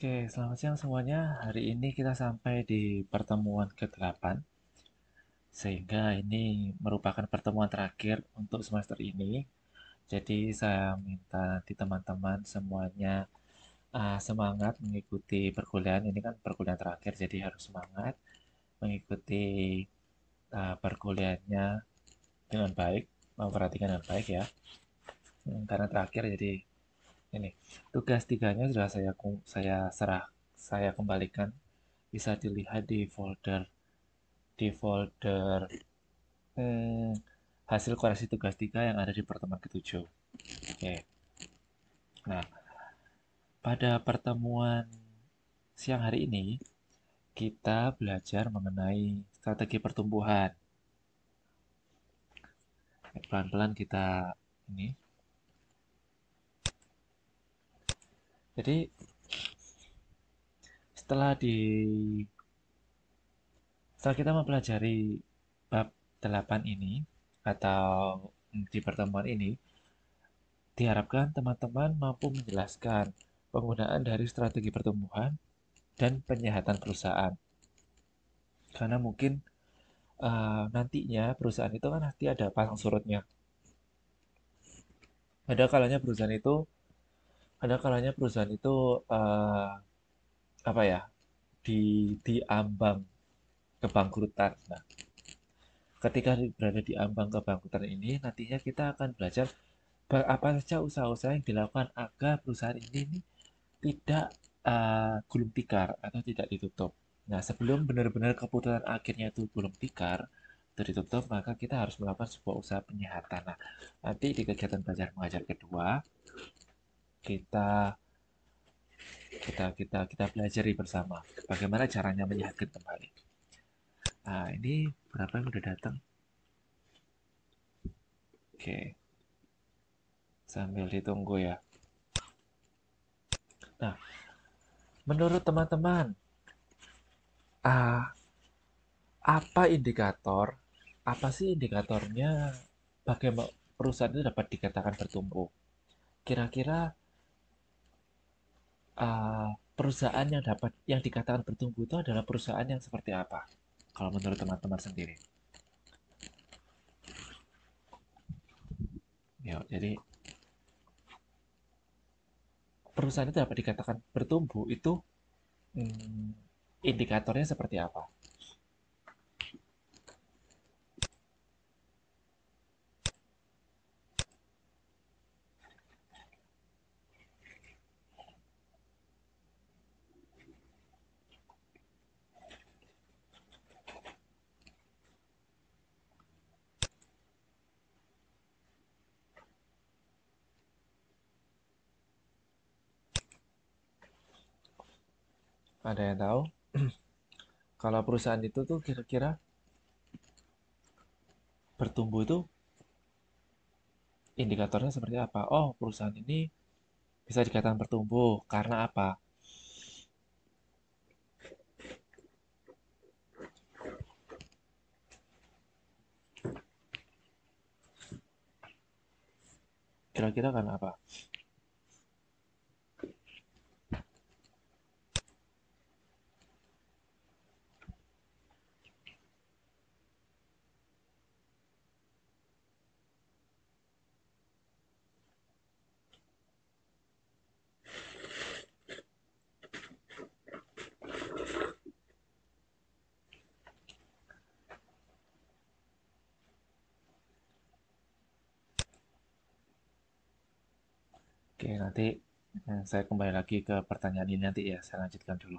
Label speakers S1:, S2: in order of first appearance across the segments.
S1: Oke, selamat siang semuanya. Hari ini kita sampai di pertemuan ke-8, sehingga ini merupakan pertemuan terakhir untuk semester ini. Jadi saya minta nanti teman-teman semuanya semangat mengikuti perkuliahan. Ini kan perkuliahan terakhir, jadi harus semangat mengikuti perkuliahannya dengan baik, memperhatikan dengan baik ya. Karena terakhir, jadi ini tugas tiganya sudah saya kembalikan, bisa dilihat di folder hmm, hasil koreksi tugas 3 yang ada di pertemuan ke-7. Oke. Nah, pada pertemuan siang hari ini kita belajar mengenai strategi pertumbuhan. Pelan-pelan kita ini. Jadi setelah di setelah kita mempelajari bab 8 ini atau di pertemuan ini, diharapkan teman-teman mampu menjelaskan penggunaan dari strategi pertumbuhan dan penyehatan perusahaan. Karena mungkin nantinya perusahaan itu kan nanti ada pasang surutnya. Ada kalanya perusahaan itu, ada kalanya perusahaan itu apa ya, di ambang kebangkrutan. Nah, ketika berada di ambang kebangkrutan ini, nantinya kita akan belajar apa saja usaha-usaha yang dilakukan agar perusahaan ini tidak gulung tikar atau tidak ditutup. Nah, sebelum benar-benar keputusan akhirnya itu gulung tikar atau ditutup, maka kita harus melakukan sebuah usaha penyehatan. Nah, nanti di kegiatan belajar mengajar kedua, kita kita pelajari bersama bagaimana caranya menyehatkan kembali. Nah, ini berapa yang udah datang? Oke, sambil ditunggu ya. Nah, menurut teman-teman, ah, apa indikator? Apa sih indikatornya bagaimana perusahaan itu dapat dikatakan bertumbuh? Kira-kira perusahaan yang dikatakan bertumbuh itu adalah perusahaan yang seperti apa? Kalau menurut teman-teman sendiri. Ya, jadi perusahaan itu dapat dikatakan bertumbuh itu hmm, indikatornya seperti apa? Ada yang tahu? Kalau perusahaan itu tuh kira-kira bertumbuh itu indikatornya seperti apa? Oh, perusahaan ini bisa dikatakan bertumbuh karena apa? Kira-kira karena apa? Oke, nanti saya kembali lagi ke pertanyaan ini nanti ya, saya lanjutkan dulu.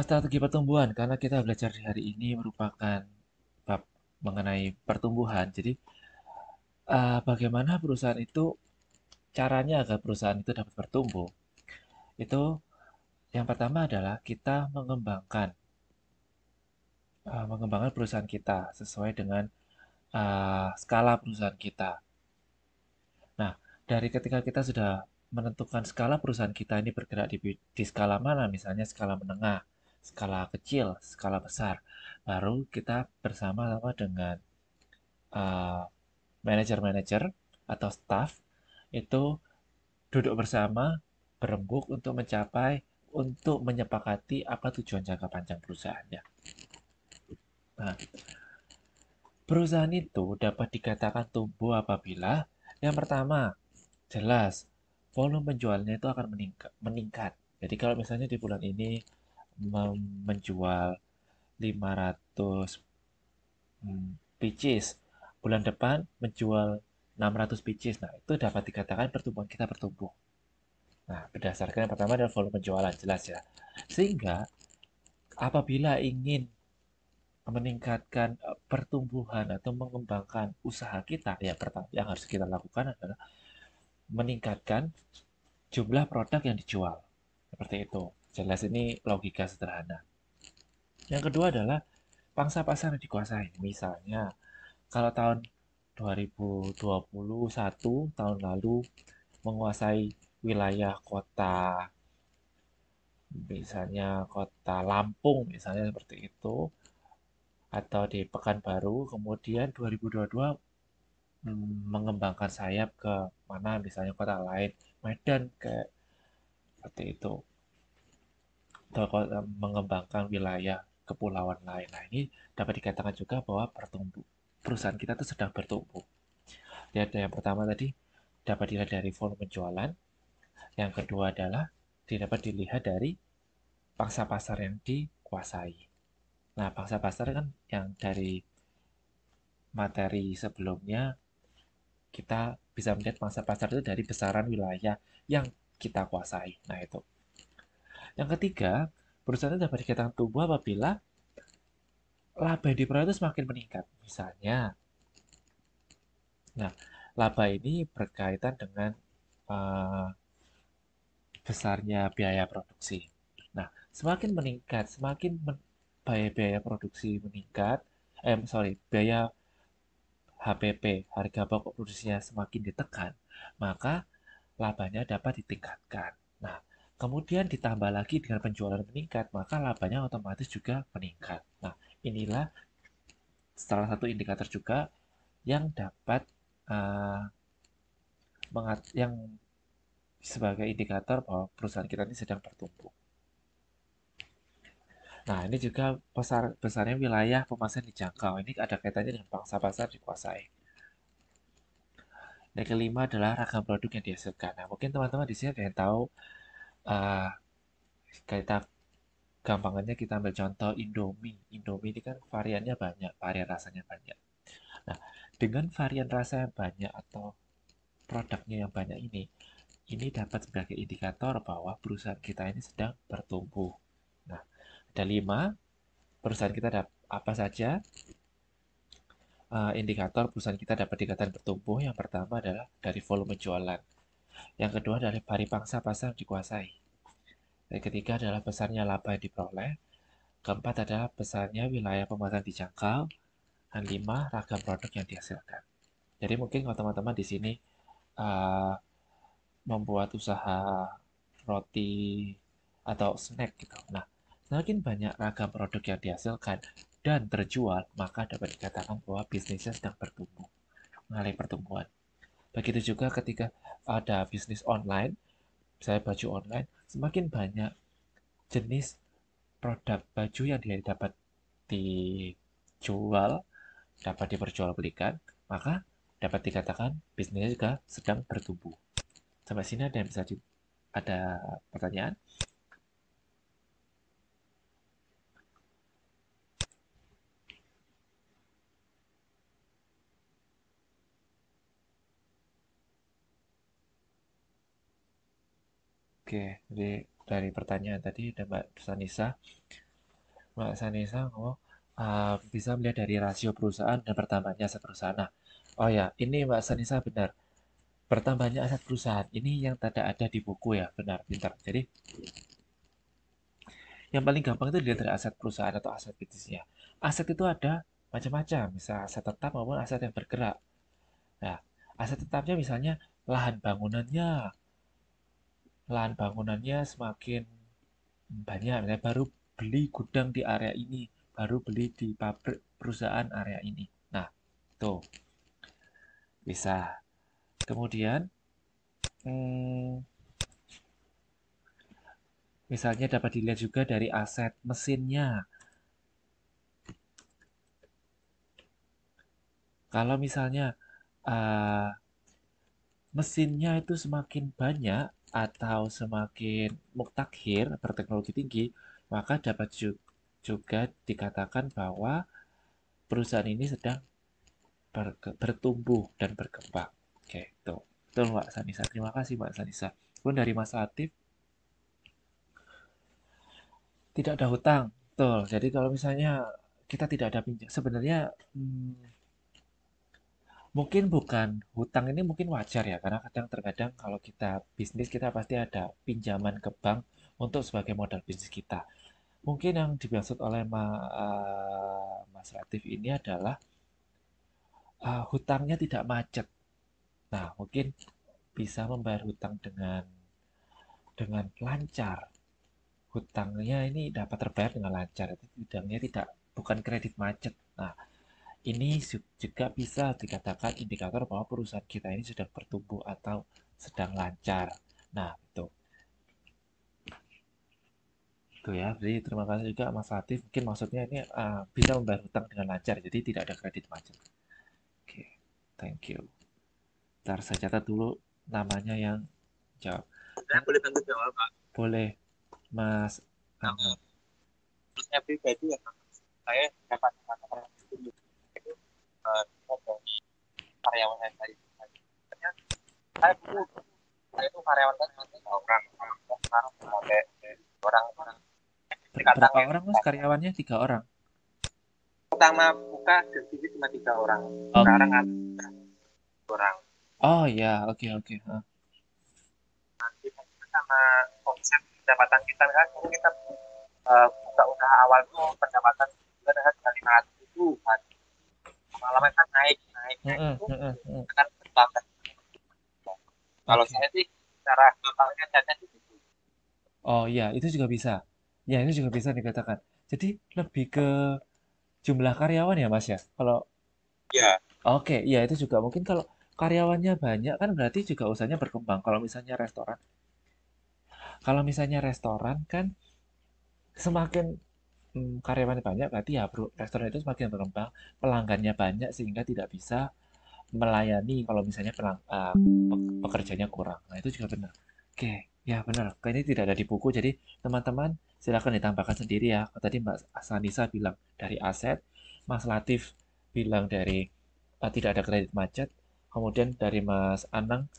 S1: Strategi pertumbuhan, karena kita belajar di hari ini merupakan bab mengenai pertumbuhan. Jadi, bagaimana perusahaan itu, caranya agar perusahaan itu dapat bertumbuh, itu yang pertama adalah kita mengembangkan perusahaan kita sesuai dengan skala perusahaan kita. Nah, dari ketika kita sudah menentukan skala perusahaan kita ini bergerak di skala mana, misalnya skala menengah, skala kecil, skala besar, baru kita bersama-sama dengan uh, manajer-manajer atau staff itu duduk bersama, berembuk untuk menyepakati apa tujuan jangka panjang perusahaannya. Nah, perusahaan itu dapat dikatakan tumbuh apabila yang pertama, jelas volume penjualannya itu akan meningkat. Jadi kalau misalnya di bulan ini menjual 500 pieces, bulan depan menjual 600 pieces. Nah, itu dapat dikatakan pertumbuhan kita bertumbuh. Nah, berdasarkan yang pertama adalah volume penjualan, jelas ya. Sehingga apabila ingin meningkatkan pertumbuhan atau mengembangkan usaha kita, ya pertama yang harus kita lakukan adalah meningkatkan jumlah produk yang dijual. Seperti itu. Jelas ini logika sederhana. Yang kedua adalah pangsa pasar yang dikuasai. Misalnya, kalau tahun 2021, tahun lalu, menguasai wilayah kota, misalnya kota Lampung, misalnya seperti itu, atau di Pekanbaru, kemudian 2022 mengembangkan sayap ke mana, misalnya kota lain, Medan kayak seperti itu, atau mengembangkan wilayah kepulauan lain. Nah, ini dapat dikatakan juga bahwa perusahaan kita itu sedang bertumbuh. Lihat yang pertama tadi dapat dilihat dari volume penjualan, yang kedua adalah dapat dilihat dari pangsa pasar yang dikuasai. Nah, pangsa pasar kan yang dari materi sebelumnya kita bisa melihat pangsa pasar itu dari besaran wilayah yang kita kuasai. Nah, itu. Yang ketiga, perusahaan itu dapat dikatakan tumbuh apabila laba yang diperoleh itu semakin meningkat. Misalnya, nah, laba ini berkaitan dengan uh, besarnya biaya produksi. Nah, semakin meningkat, biaya produksi meningkat, biaya HPP, harga pokok produksinya semakin ditekan, maka labanya dapat ditingkatkan. Nah, kemudian ditambah lagi dengan penjualan meningkat, maka labanya otomatis juga meningkat. Nah, inilah salah satu indikator juga yang dapat uh, yang sebagai indikator bahwa perusahaan kita ini sedang bertumbuh. Nah, ini juga besarnya wilayah pemasaran dijangkau. Ini ada kaitannya dengan pangsa pasar dikuasai. Yang kelima adalah ragam produk yang dihasilkan. Nah, mungkin teman-teman di sini ada yang tahu uh, kita gampangannya kita ambil contoh Indomie. Indomie ini kan variannya banyak, varian rasanya banyak. Nah, dengan varian rasa yang banyak atau produknya yang banyak ini dapat sebagai indikator bahwa perusahaan kita ini sedang bertumbuh. Nah, ada 5 perusahaan kita apa saja indikator perusahaan kita dapat dikatakan bertumbuh. Yang pertama adalah dari volume jualan. Yang kedua adalah dari pangsa pasar yang dikuasai. Yang ketiga adalah besarnya laba yang diperoleh. Keempat adalah besarnya wilayah pemasaran dijangkau. Dan 5, ragam produk yang dihasilkan. Jadi mungkin kalau teman-teman di sini uh, membuat usaha roti atau snack gitu. Nah, semakin banyak ragam produk yang dihasilkan dan terjual, maka dapat dikatakan bahwa bisnisnya sedang bertumbuh, mengalami pertumbuhan. Begitu juga ketika ada bisnis online, misalnya baju online, semakin banyak jenis produk baju yang dapat dijual, dapat diperjualbelikan, maka dapat dikatakan bisnisnya juga sedang bertumbuh. Sampai sini ada yang bisa ada pertanyaan? Oke, jadi dari pertanyaan tadi ada Mbak Sanisa. Mbak Sanisa ngomong bisa melihat dari rasio perusahaan dan bertambahnya aset perusahaan. Nah, oh ya, ini Mbak Sanisa benar. Bertambahnya aset perusahaan ini yang tidak ada di buku ya, benar, pintar. Jadi yang paling gampang itu dilihat dari aset perusahaan atau aset bisnisnya. Aset itu ada macam-macam, bisa aset tetap maupun aset yang bergerak. Nah, aset tetapnya misalnya lahan bangunannya, lahan bangunannya semakin banyak, misalnya baru beli gudang di area ini, baru beli di pabrik perusahaan area ini. Nah, tuh bisa. Kemudian Hmm, Misalnya dapat dilihat juga dari aset mesinnya. Kalau misalnya uh, mesinnya itu semakin banyak atau semakin muktakhir berteknologi tinggi, maka dapat juga dikatakan bahwa perusahaan ini sedang bertumbuh dan berkembang. Oke, itu. Betul Mbak Sanisa. Terima kasih Mbak Sanisa. Pun dari Mas Latif, tidak ada hutang. Betul. Jadi kalau misalnya kita tidak ada pinjam, sebenarnya mungkin bukan hutang ini mungkin wajar ya, karena kadang-terkadang kalau kita bisnis kita pasti ada pinjaman ke bank untuk sebagai modal bisnis kita. Mungkin yang dimaksud oleh Mas Latif ini adalah hutangnya tidak macet. Nah, mungkin bisa membayar hutang dengan lancar. Hutangnya ini dapat terbayar dengan lancar. Hutangnya tidak bukan kredit macet. Nah, ini juga bisa dikatakan indikator bahwa perusahaan kita ini sedang bertumbuh atau sedang lancar. Nah, itu ya. Jadi terima kasih juga Mas Latif. Mungkin maksudnya ini bisa membayar hutang dengan lancar, jadi tidak ada kredit macet. Oke, thank you. Ntar saya catat dulu namanya yang jawab.
S2: Saya boleh bantu jawab, Pak.
S1: Boleh, Mas
S2: Kalau
S1: Anam.
S2: saya pribadi ya, saya dapat itu dari karyawan saya. Sebenarnya saya dulu saya itu karyawan kan cuma 3 orang, sekarang sampai orang dikatakan
S1: Berapa
S2: yang
S1: orang Mas karyawannya? 3 orang.
S2: pertama buka dan TV cuma 3 orang.
S1: Oh,
S2: Sekarang ada 2 orang.
S1: oh ya, oke oke.
S2: Nanti sama konsep pendapatan kita kan kita buka usaha awal tuh pendapatan juga dengan 500.000 kan. Lama-lama kan naik itu akan bertambah. Kalau
S1: Oke.
S2: saya sih cara gampangnya cacat itu.
S1: Oh iya, itu juga bisa. Ya, itu juga bisa dikatakan. Jadi lebih ke jumlah karyawan ya, Mas ya? Kalau
S2: Ya,
S1: oke, iya itu juga mungkin kalau karyawannya banyak kan berarti juga usahanya berkembang. Kalau misalnya restoran kan semakin karyawannya banyak berarti ya bro, restoran itu semakin berkembang, pelanggannya banyak sehingga tidak bisa melayani kalau misalnya pekerjanya kurang. Nah, itu juga benar. Oke, ya benar. Ini tidak ada di buku, jadi teman-teman silakan ditambahkan sendiri ya. Tadi Mbak Sanisa bilang dari aset, Mas Latif bilang dari tidak ada kredit macet, kemudian dari Mas Anang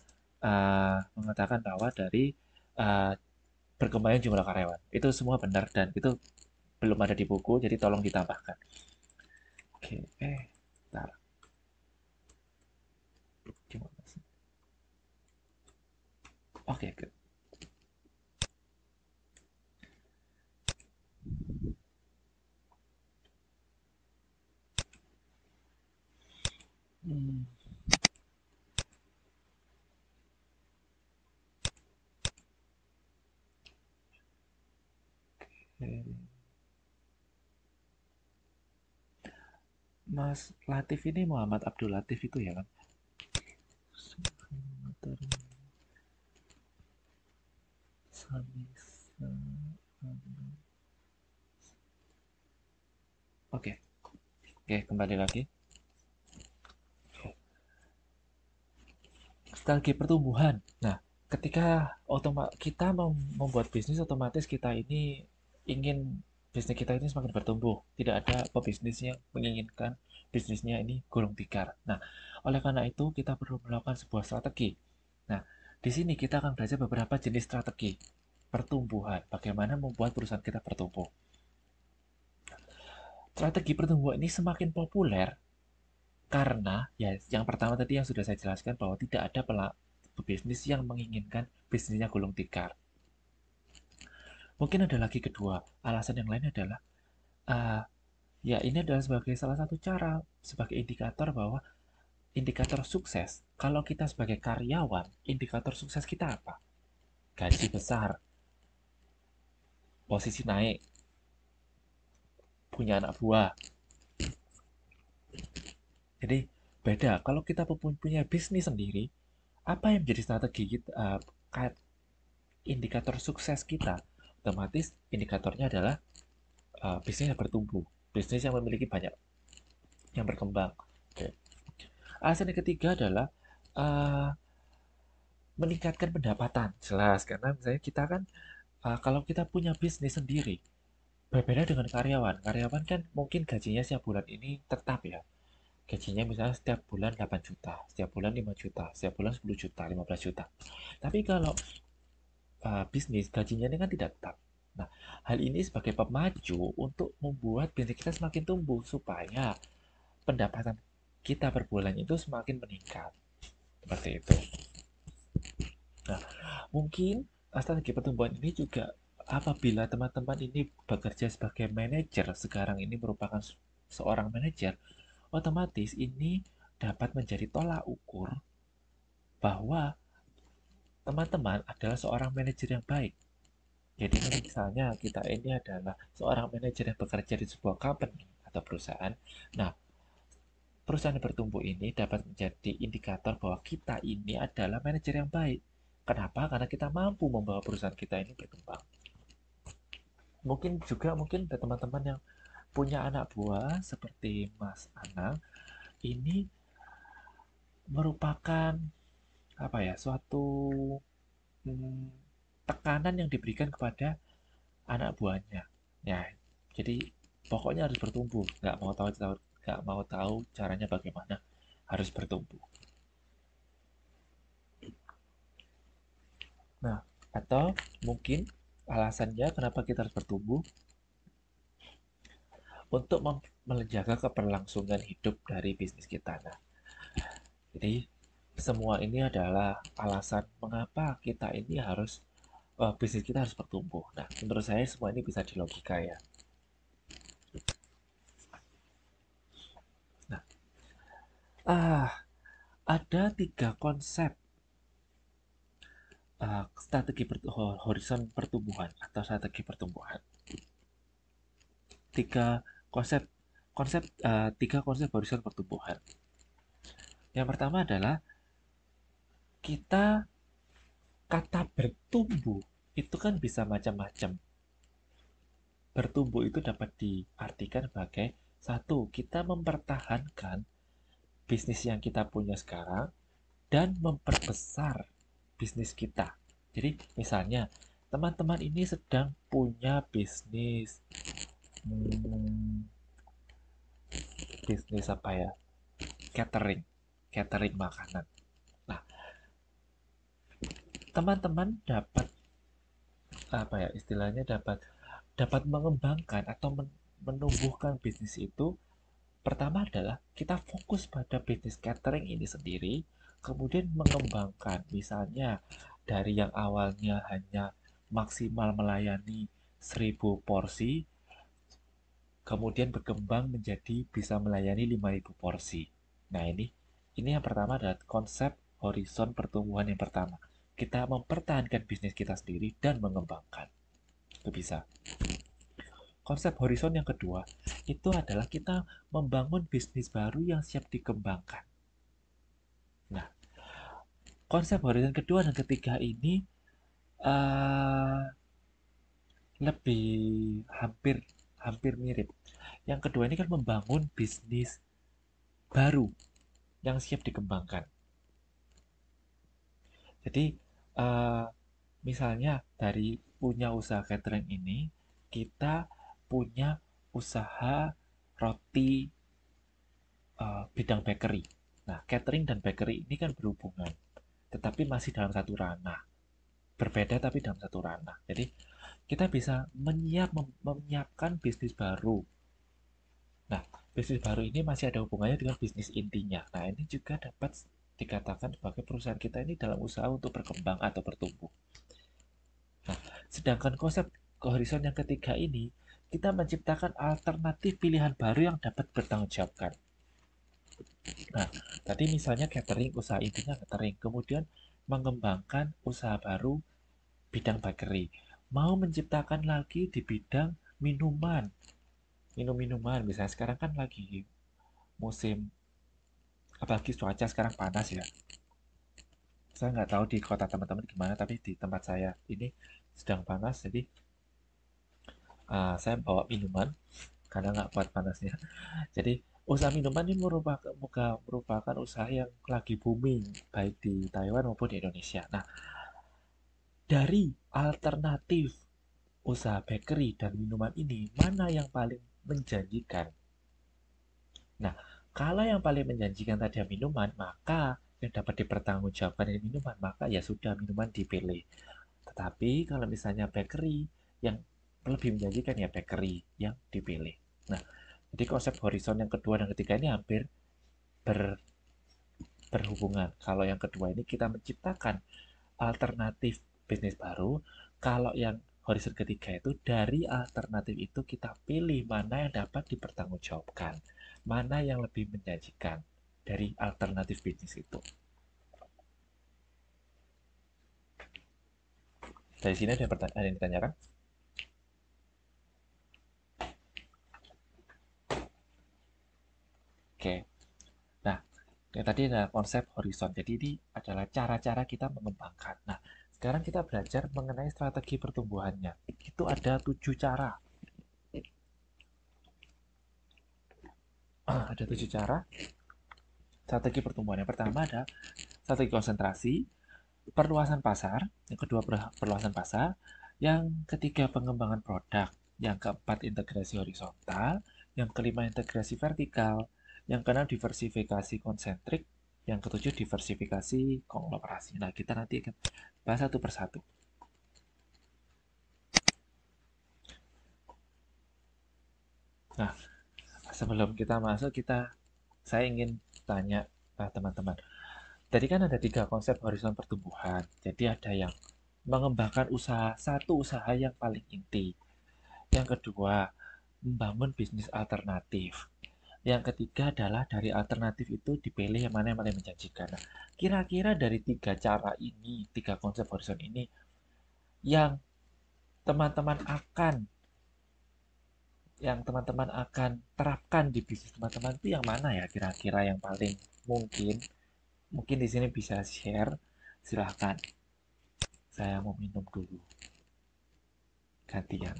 S1: mengatakan bahwa dari uh, berkembangnya jumlah karyawan. Itu semua benar dan itu belum ada di buku, jadi tolong ditambahkan. Oke, bentar. Gimana sih? Oke, good. Hmm, oke. Mas Latif ini Muhammad Abdul Latif itu ya kan? Oke, oke kembali lagi. Strategi pertumbuhan. Nah, ketika kita mau membuat bisnis, otomatis kita ini ingin bisnis kita ini semakin bertumbuh. Tidak ada pebisnis yang menginginkan bisnisnya ini gulung tikar. Nah, oleh karena itu kita perlu melakukan sebuah strategi. Nah, di sini kita akan belajar beberapa jenis strategi pertumbuhan. Bagaimana membuat perusahaan kita bertumbuh. Strategi pertumbuhan ini semakin populer karena ya yang pertama tadi yang sudah saya jelaskan bahwa tidak ada bisnis yang menginginkan bisnisnya gulung tikar. Mungkin ada lagi kedua, alasan yang lain adalah uh, ya ini adalah sebagai salah satu cara sebagai indikator bahwa indikator sukses. Kalau kita sebagai karyawan, indikator sukses kita apa? Gaji besar, posisi naik, punya anak buah. Jadi beda. Kalau kita punya bisnis sendiri, apa yang menjadi strategi kita, indikator sukses kita, otomatis indikatornya adalah bisnis yang bertumbuh, bisnis yang memiliki banyak yang berkembang. Oke. Alasan yang ketiga adalah uh, meningkatkan pendapatan. Jelas, karena misalnya kita kan kalau kita punya bisnis sendiri, berbeda dengan karyawan. Karyawan kan mungkin gajinya setiap bulan ini tetap ya. Gajinya misalnya setiap bulan 8 juta, setiap bulan 5 juta, setiap bulan 10 juta, 15 juta. Tapi kalau bisnis gajinya ini kan tidak tetap. Nah, hal ini sebagai pemacu untuk membuat bisnis kita semakin tumbuh supaya pendapatan kita per bulan itu semakin meningkat. Seperti itu. Nah, mungkin strategi pertumbuhan ini juga apabila teman-teman ini bekerja sebagai manajer, sekarang ini merupakan seorang manajer, otomatis ini dapat menjadi tolak ukur bahwa teman-teman adalah seorang manajer yang baik. Jadi misalnya kita ini adalah seorang manajer yang bekerja di sebuah company atau perusahaan. Nah, perusahaan yang bertumbuh ini dapat menjadi indikator bahwa kita ini adalah manajer yang baik. Kenapa? Karena kita mampu membawa perusahaan kita ini berkembang. Mungkin ada teman-teman yang punya anak buah seperti Mas Anang, ini merupakan apa ya, suatu hmm, tekanan yang diberikan kepada anak buahnya. Ya, jadi pokoknya harus bertumbuh. Nggak mau tahu caranya bagaimana, harus bertumbuh. Nah, atau mungkin alasannya kenapa kita harus bertumbuh untuk menjaga keberlangsungan hidup dari bisnis kita. Nah, jadi semua ini adalah alasan mengapa kita ini harus bisnis kita harus bertumbuh. Nah, menurut saya semua ini bisa dilogika ya. Nah, ah ada tiga konsep strategi horizon pertumbuhan atau strategi pertumbuhan. Tiga konsep konsep tiga konsep horizon pertumbuhan. Yang pertama adalah kita kata bertumbuh itu kan bisa macam-macam. Bertumbuh itu dapat diartikan sebagai satu, kita mempertahankan bisnis yang kita punya sekarang dan memperbesar bisnis kita. Jadi misalnya teman-teman ini sedang punya bisnis hmm, bisnis apa ya, catering, catering makanan. Nah, teman-teman dapat apa ya istilahnya, dapat dapat mengembangkan atau menumbuhkan bisnis itu. Pertama adalah kita fokus pada bisnis catering ini sendiri, kemudian mengembangkan. Misalnya dari yang awalnya hanya maksimal melayani 1.000 porsi, kemudian berkembang menjadi bisa melayani 5.000 porsi. Nah, ini yang pertama adalah konsep horizon pertumbuhan yang pertama. Kita mempertahankan bisnis kita sendiri dan mengembangkan. Itu bisa. Konsep horizon yang kedua itu adalah kita membangun bisnis baru yang siap dikembangkan. Nah, konsep horizon kedua dan ketiga ini uh, lebih hampir hampir mirip. Yang kedua ini kan membangun bisnis baru yang siap dikembangkan. Jadi uh, misalnya dari punya usaha catering ini, kita punya usaha roti bidang bakery. Nah, catering dan bakery ini kan berhubungan, tetapi masih dalam satu ranah. Berbeda tapi dalam satu ranah. Jadi, kita bisa menyiapkan bisnis baru. Nah, bisnis baru ini masih ada hubungannya dengan bisnis intinya. Nah, ini juga dapat dikatakan sebagai perusahaan kita ini dalam usaha untuk berkembang atau bertumbuh. Nah, sedangkan konsep horizon yang ketiga ini, kita menciptakan alternatif pilihan baru yang dapat bertanggung jawabkan. Nah, tadi misalnya catering, usaha intinya catering, kemudian mengembangkan usaha baru bidang bakery, mau menciptakan lagi di bidang minuman, minum-minuman, misalnya sekarang kan lagi musim, apalagi cuaca sekarang panas ya, Saya nggak tahu di kota teman-teman gimana, tapi di tempat saya ini sedang panas, jadi saya bawa minuman karena nggak kuat panasnya. Jadi usaha minuman ini merupakan usaha yang lagi booming baik di Taiwan maupun di Indonesia. Nah, dari alternatif usaha bakery dan minuman ini, mana yang paling menjanjikan? Nah, kalau yang paling menjanjikan tadi minuman, maka yang dapat dipertanggungjawabkan dari minuman, maka ya sudah minuman dipilih. Tetapi kalau misalnya bakery, yang lebih menjanjikan ya bakery yang dipilih. Nah, jadi konsep horizon yang kedua dan ketiga ini hampir ber, berhubungan. Kalau yang kedua ini kita menciptakan alternatif bisnis baru. Kalau yang horizon ketiga itu dari alternatif itu kita pilih mana yang dapat dipertanggungjawabkan, mana yang lebih menjanjikan dari alternatif bisnis itu. Dari sini ada yang ditanyakan? Oke. Nah, yang tadi ada konsep horizon. Jadi ini adalah cara-cara kita mengembangkan. Nah, sekarang kita belajar mengenai strategi pertumbuhannya. Itu ada 7 cara. Ada 7 cara strategi pertumbuhan. Yang pertama ada strategi konsentrasi, perluasan pasar, yang kedua perluasan pasar, yang ketiga pengembangan produk, yang keempat integrasi horizontal, yang kelima integrasi vertikal, yang keenam diversifikasi konsentrik, yang ketujuh diversifikasi konglomerasi. Nah, kita nanti akan bahas satu persatu. Nah, sebelum kita masuk, saya ingin tanya teman-teman. Tadi kan ada 3 konsep horizon pertumbuhan. Jadi ada yang mengembangkan satu usaha yang paling inti. Yang kedua, membangun bisnis alternatif. Yang ketiga adalah dari alternatif itu dipilih yang mana yang paling menjanjikan. Nah, kira-kira dari 3 konsep horizon ini, yang teman-teman akan teman-teman akan terapkan di bisnis teman-teman itu yang mana ya kira-kira yang paling mungkin? Mungkin di sini bisa share. Silahkan. Saya mau minum dulu. Gantian.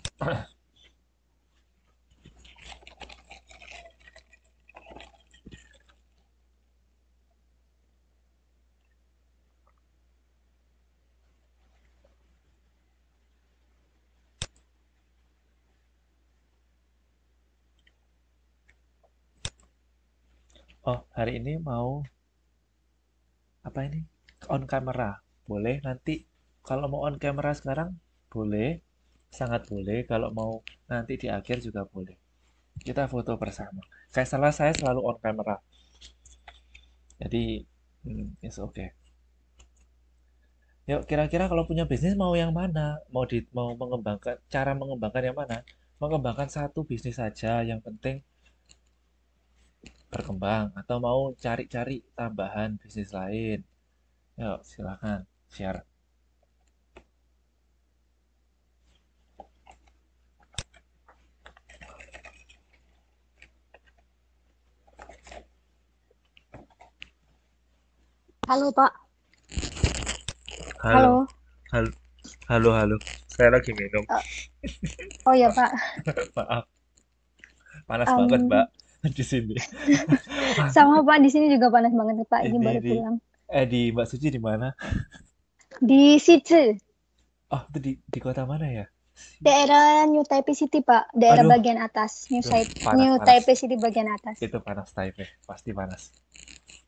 S1: Oh, hari ini mau apa ini? On camera. Boleh nanti kalau mau on camera sekarang boleh, sangat boleh. Kalau mau nanti di akhir juga boleh. Kita foto bersama. Saya selalu on camera. Jadi, it's okay. Yuk, kira-kira kalau punya bisnis mau yang mana? Mau mengembangkan cara mengembangkan yang mana? Mengembangkan satu bisnis saja, yang penting berkembang atau mau cari-cari tambahan bisnis lain? Yuk, silakan share.
S3: Halo Pak,
S1: Halo,
S3: halo.
S1: halo, halo. Saya lagi minum.
S3: Eh, oh ya Pak,
S1: Maaf, panas banget, Mbak,
S3: Em,
S1: di sini.
S3: sama Pak di sini juga panas banget nih, Pak. Ini
S1: Ini
S3: baru
S1: di
S3: pulang
S1: di Mbak Suci di mana?
S3: di Situ,
S1: Oh, itu di kota mana ya?
S3: daerah New Taipei City Pak, daerah
S1: Aduh,
S3: bagian atas,
S1: aduh, panas,
S3: New
S1: panas.
S3: Taipei City bagian atas.
S1: Itu panas Taipei, pasti panas.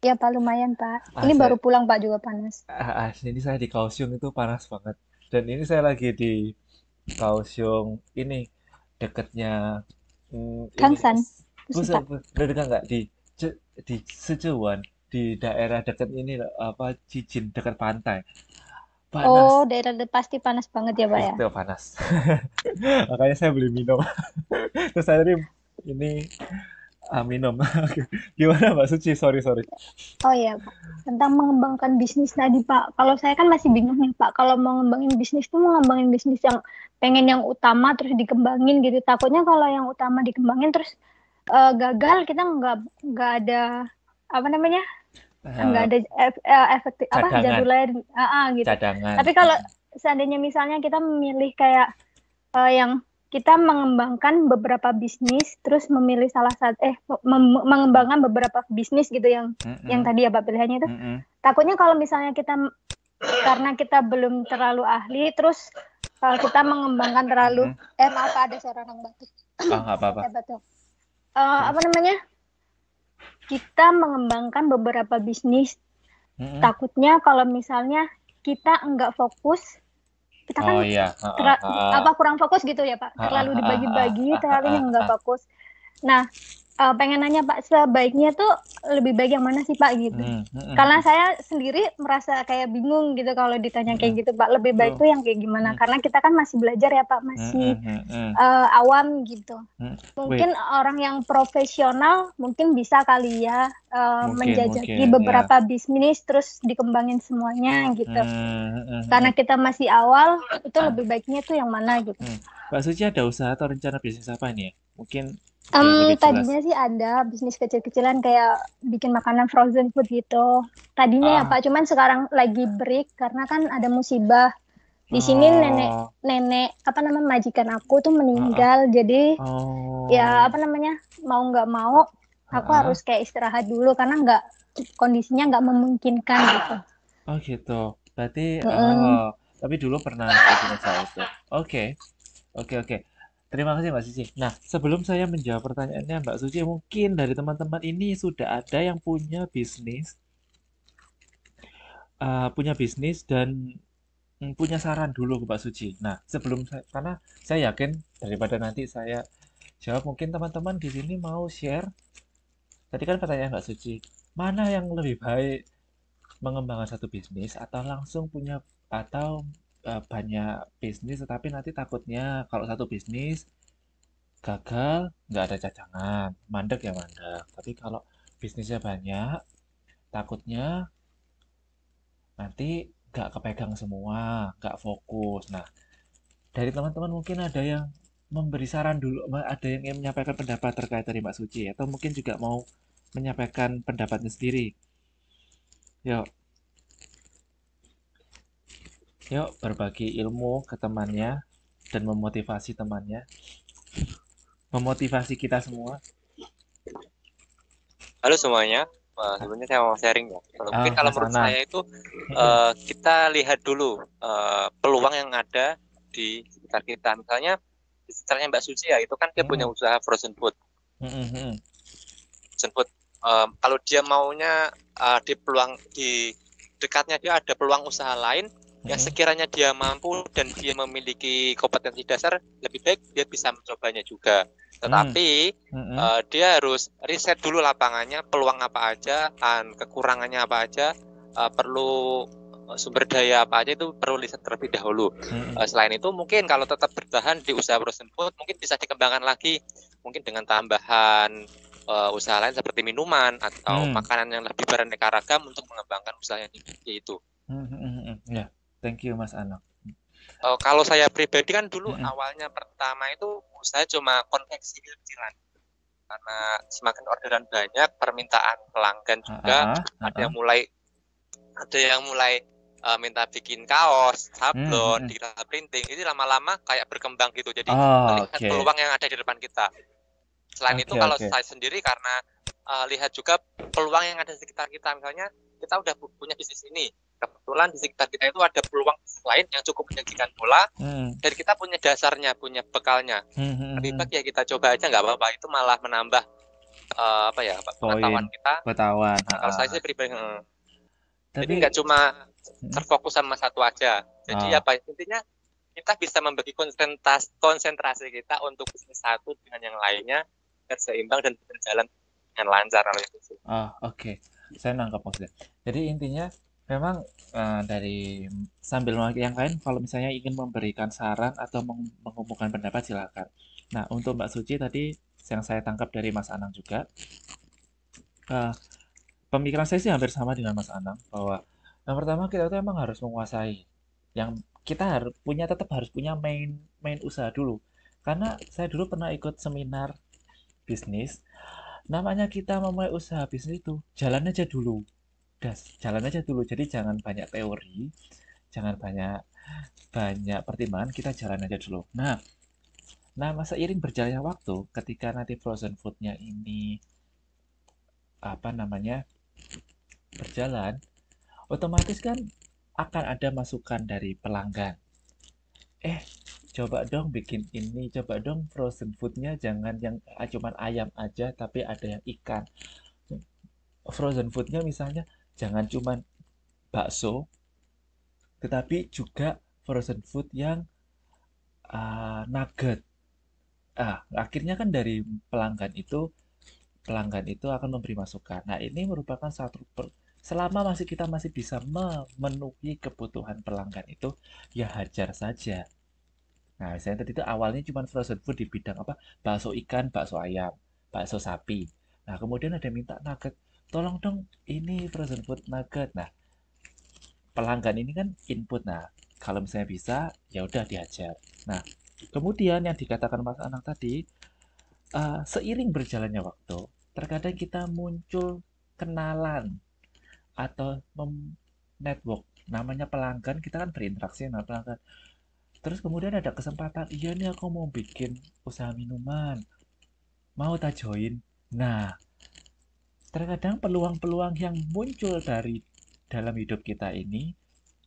S3: Ya Pak lumayan Pak. Ini baru
S1: Saya
S3: pulang Pak juga panas.
S1: Ini saya di Kaohsiung itu panas banget. Dan ini saya lagi di Kaohsiung ini dekatnya ini
S3: Kangsan,
S1: buset,
S3: Pusat.
S1: udah dekat nggak di Sichuan, di daerah dekat ini apa Jijin dekat pantai. Panas.
S3: Oh daerah pasti panas banget ya Pak ya.
S1: Itu panas. Makanya saya beli minum. Terus saya tadi ini minum. Gimana Mbak Suci? Sorry, sorry.
S3: Oh ya Pak, tentang mengembangkan bisnis tadi Pak. Kalau saya kan masih bingung nih Pak. Kalau mau ngembangin bisnis tuh mau ngembangin bisnis yang pengen yang utama terus dikembangin gitu. Takutnya kalau yang utama dikembangin terus gagal kita nggak ada apa namanya nggak
S1: Eh,
S3: ada efektif apa
S1: cadangan,
S3: jadulnya gitu.
S1: cadangan.
S3: Tapi kalau seandainya misalnya kita memilih kayak yang kita mengembangkan beberapa bisnis, terus memilih salah satu mengembangkan beberapa bisnis gitu yang
S1: Mm-mm,
S3: tadi ya Pak pilihannya itu.
S1: mm-mm.
S3: Takutnya kalau misalnya kita karena kita belum terlalu ahli, terus kalau kita mengembangkan terlalu
S1: Mm-mm.
S3: maaf Pak, ada suara orang batuk.
S1: Oh, nggak apa-apa.
S3: Saya batuk. Apa
S1: Terus?
S3: namanya? Kita mengembangkan beberapa bisnis.
S1: Mm-mm.
S3: Takutnya kalau misalnya kita enggak fokus, kita
S1: Oh
S3: kan
S1: iya. Ha, ha, ha, ha.
S3: kurang fokus gitu ya Pak.
S1: Ha, ha,
S3: Terlalu
S1: ha, ha,
S3: dibagi-bagi,
S1: ha, ha,
S3: terlalu
S1: ha,
S3: yang enggak
S1: ha.
S3: fokus. Nah, pengen nanya Pak, sebaiknya tuh lebih baik yang mana sih Pak gitu?
S1: Mm, mm, mm,
S3: Karena
S1: mm,
S3: saya sendiri merasa kayak bingung gitu kalau ditanya
S1: mm.
S3: kayak gitu Pak. Lebih baik
S1: Tuh.
S3: tuh yang kayak gimana?
S1: Mm,
S3: Karena kita kan masih belajar ya Pak,
S1: mm,
S3: masih
S1: mm, mm,
S3: awam gitu.
S1: mm.
S3: Mungkin
S1: Wait,
S3: orang yang profesional mungkin bisa kali ya menjajaki
S1: mungkin ya.
S3: beberapa bisnis terus dikembangin semuanya gitu.
S1: Mm, mm,
S3: Karena
S1: mm,
S3: kita masih awal, itu lebih baiknya tuh yang mana gitu.
S1: mm. Mbak Suci ada usaha atau rencana bisnis apa ini ya? Mungkin biar lebih jelas.
S3: Tadinya sih ada bisnis kecil-kecilan kayak bikin makanan frozen food gitu. Tadinya ya
S1: Ah,
S3: Pak, cuman sekarang lagi break karena kan ada musibah. Di sini nenek
S1: oh,
S3: nenek apa namanya majikan aku tuh
S1: ah, ah.
S3: meninggal. Jadi ya
S1: Oh,
S3: apa namanya mau nggak mau
S1: ah,
S3: aku
S1: ah.
S3: harus kayak istirahat dulu karena nggak kondisinya nggak memungkinkan gitu.
S1: Oh gitu. Berarti,
S3: Mm-mm.
S1: tapi dulu pernah bikin usaha itu. Oke, oke, oke. Terima kasih Mbak Suci. Nah, sebelum saya menjawab pertanyaannya Mbak Suci, mungkin dari teman-teman ini sudah ada yang punya bisnis dan punya saran dulu ke Mbak Suci. Nah, karena saya yakin daripada nanti saya jawab, mungkin teman-teman di sini mau share. Tadi kan pertanyaan Mbak Suci, mana yang lebih baik mengembangkan satu bisnis atau langsung punya atau banyak bisnis tetapi nanti takutnya kalau satu bisnis gagal nggak ada cadangan mandek ya mandek tapi kalau bisnisnya banyak takutnya nanti nggak kepegang semua nggak fokus. Nah, dari teman-teman mungkin ada yang memberi saran dulu, ada yang ingin menyampaikan pendapat terkait dari Mbak Suci atau mungkin juga mau menyampaikan pendapatnya sendiri. Yuk, yuk berbagi ilmu ke temannya dan memotivasi temannya, memotivasi kita semua.
S2: Halo semuanya, sebenarnya saya mau sharing ya. Mungkin kalau
S1: Mas
S2: menurut
S1: Anang.
S2: saya itu kita lihat dulu peluang yang ada di sekitar kita. Misalnya di sekitarnya Mbak Suci ya, itu kan dia punya usaha frozen food. Frozen food. Kalau dia maunya di dekatnya dia ada peluang usaha lain yang sekiranya dia mampu dan dia memiliki kompetensi dasar, lebih baik dia bisa mencobanya juga. Tetapi dia harus riset dulu lapangannya, peluang apa aja, kekurangannya apa aja, perlu sumber daya apa aja itu perlu riset terlebih dahulu. Selain itu mungkin kalau tetap bertahan di usaha frozen food mungkin bisa dikembangkan lagi, mungkin dengan tambahan usaha lain seperti minuman atau makanan yang lebih beraneka ragam untuk mengembangkan usaha yang itu.
S1: Ya, thank you Mas Anang.
S2: Kalau saya pribadi kan dulu awalnya pertama itu saya cuma konveksi kecilan karena semakin orderan banyak permintaan pelanggan juga ada yang mulai minta bikin kaos, sablon, digital printing. Ini lama-lama kayak berkembang gitu. Jadi melihat peluang yang ada di depan kita. Selain itu kalau saya sendiri karena lihat juga peluang yang ada di sekitar kita. Misalnya kita udah punya bisnis ini. Kebetulan di sekitar kita itu ada peluang lain yang cukup menjanjikan bola. Dan kita punya dasarnya, punya bekalnya. Lebih baik ya kita coba aja nggak apa-apa. Itu malah menambah pengetahuan kita. Nah, kalau saya sih pribadi jadi nggak cuma terfokus sama satu aja. Jadi intinya kita bisa membagi konsentrasi kita untuk bisnis satu dengan yang lainnya biar seimbang dan berjalan dengan lancar kalau itu sih.
S1: Oke. Saya nangkap maksudnya. Jadi intinya memang dari sambil yang lain kalau misalnya ingin memberikan saran atau mengumumkan pendapat silakan. Nah, untuk Mbak Suci tadi yang saya tangkap dari Mas Anang juga pemikiran saya sih hampir sama dengan Mas Anang bahwa yang pertama kita tuh emang harus menguasai yang kita tetap harus punya main usaha dulu karena saya dulu pernah ikut seminar bisnis namanya kita memulai usaha bisnis itu jalan aja dulu udah jalan aja dulu. Jadi jangan banyak teori, jangan banyak banyak pertimbangan, kita jalan aja dulu. Nah, seiring berjalannya waktu, ketika nanti frozen foodnya ini apa namanya berjalan, otomatis kan akan ada masukan dari pelanggan. Coba dong bikin ini, coba dong frozen foodnya jangan yang cuman ayam aja, tapi ada yang ikan. Frozen foodnya misalnya jangan cuman bakso, tetapi juga frozen food yang nugget. Akhirnya kan dari pelanggan itu akan memberi masukan. Nah, ini merupakan selama kita masih bisa memenuhi kebutuhan pelanggan itu, ya hajar saja. Nah, misalnya tadi itu awalnya cuma frozen food di bidang apa? Bakso ikan, bakso ayam, bakso sapi. Nah, kemudian ada minta nugget. Tolong dong ini frozen food nugget. Nah, pelanggan ini kan input. Nah, kalau misalnya bisa, ya udah diajar. Nah, kemudian yang dikatakan Mas Anang tadi, seiring berjalannya waktu, terkadang kita muncul kenalan atau network. Namanya pelanggan, kita kan berinteraksi dengan pelanggan. Terus kemudian ada kesempatan, iya nih aku mau bikin usaha minuman, mau tak join? Nah, terkadang peluang-peluang yang muncul dari dalam hidup kita ini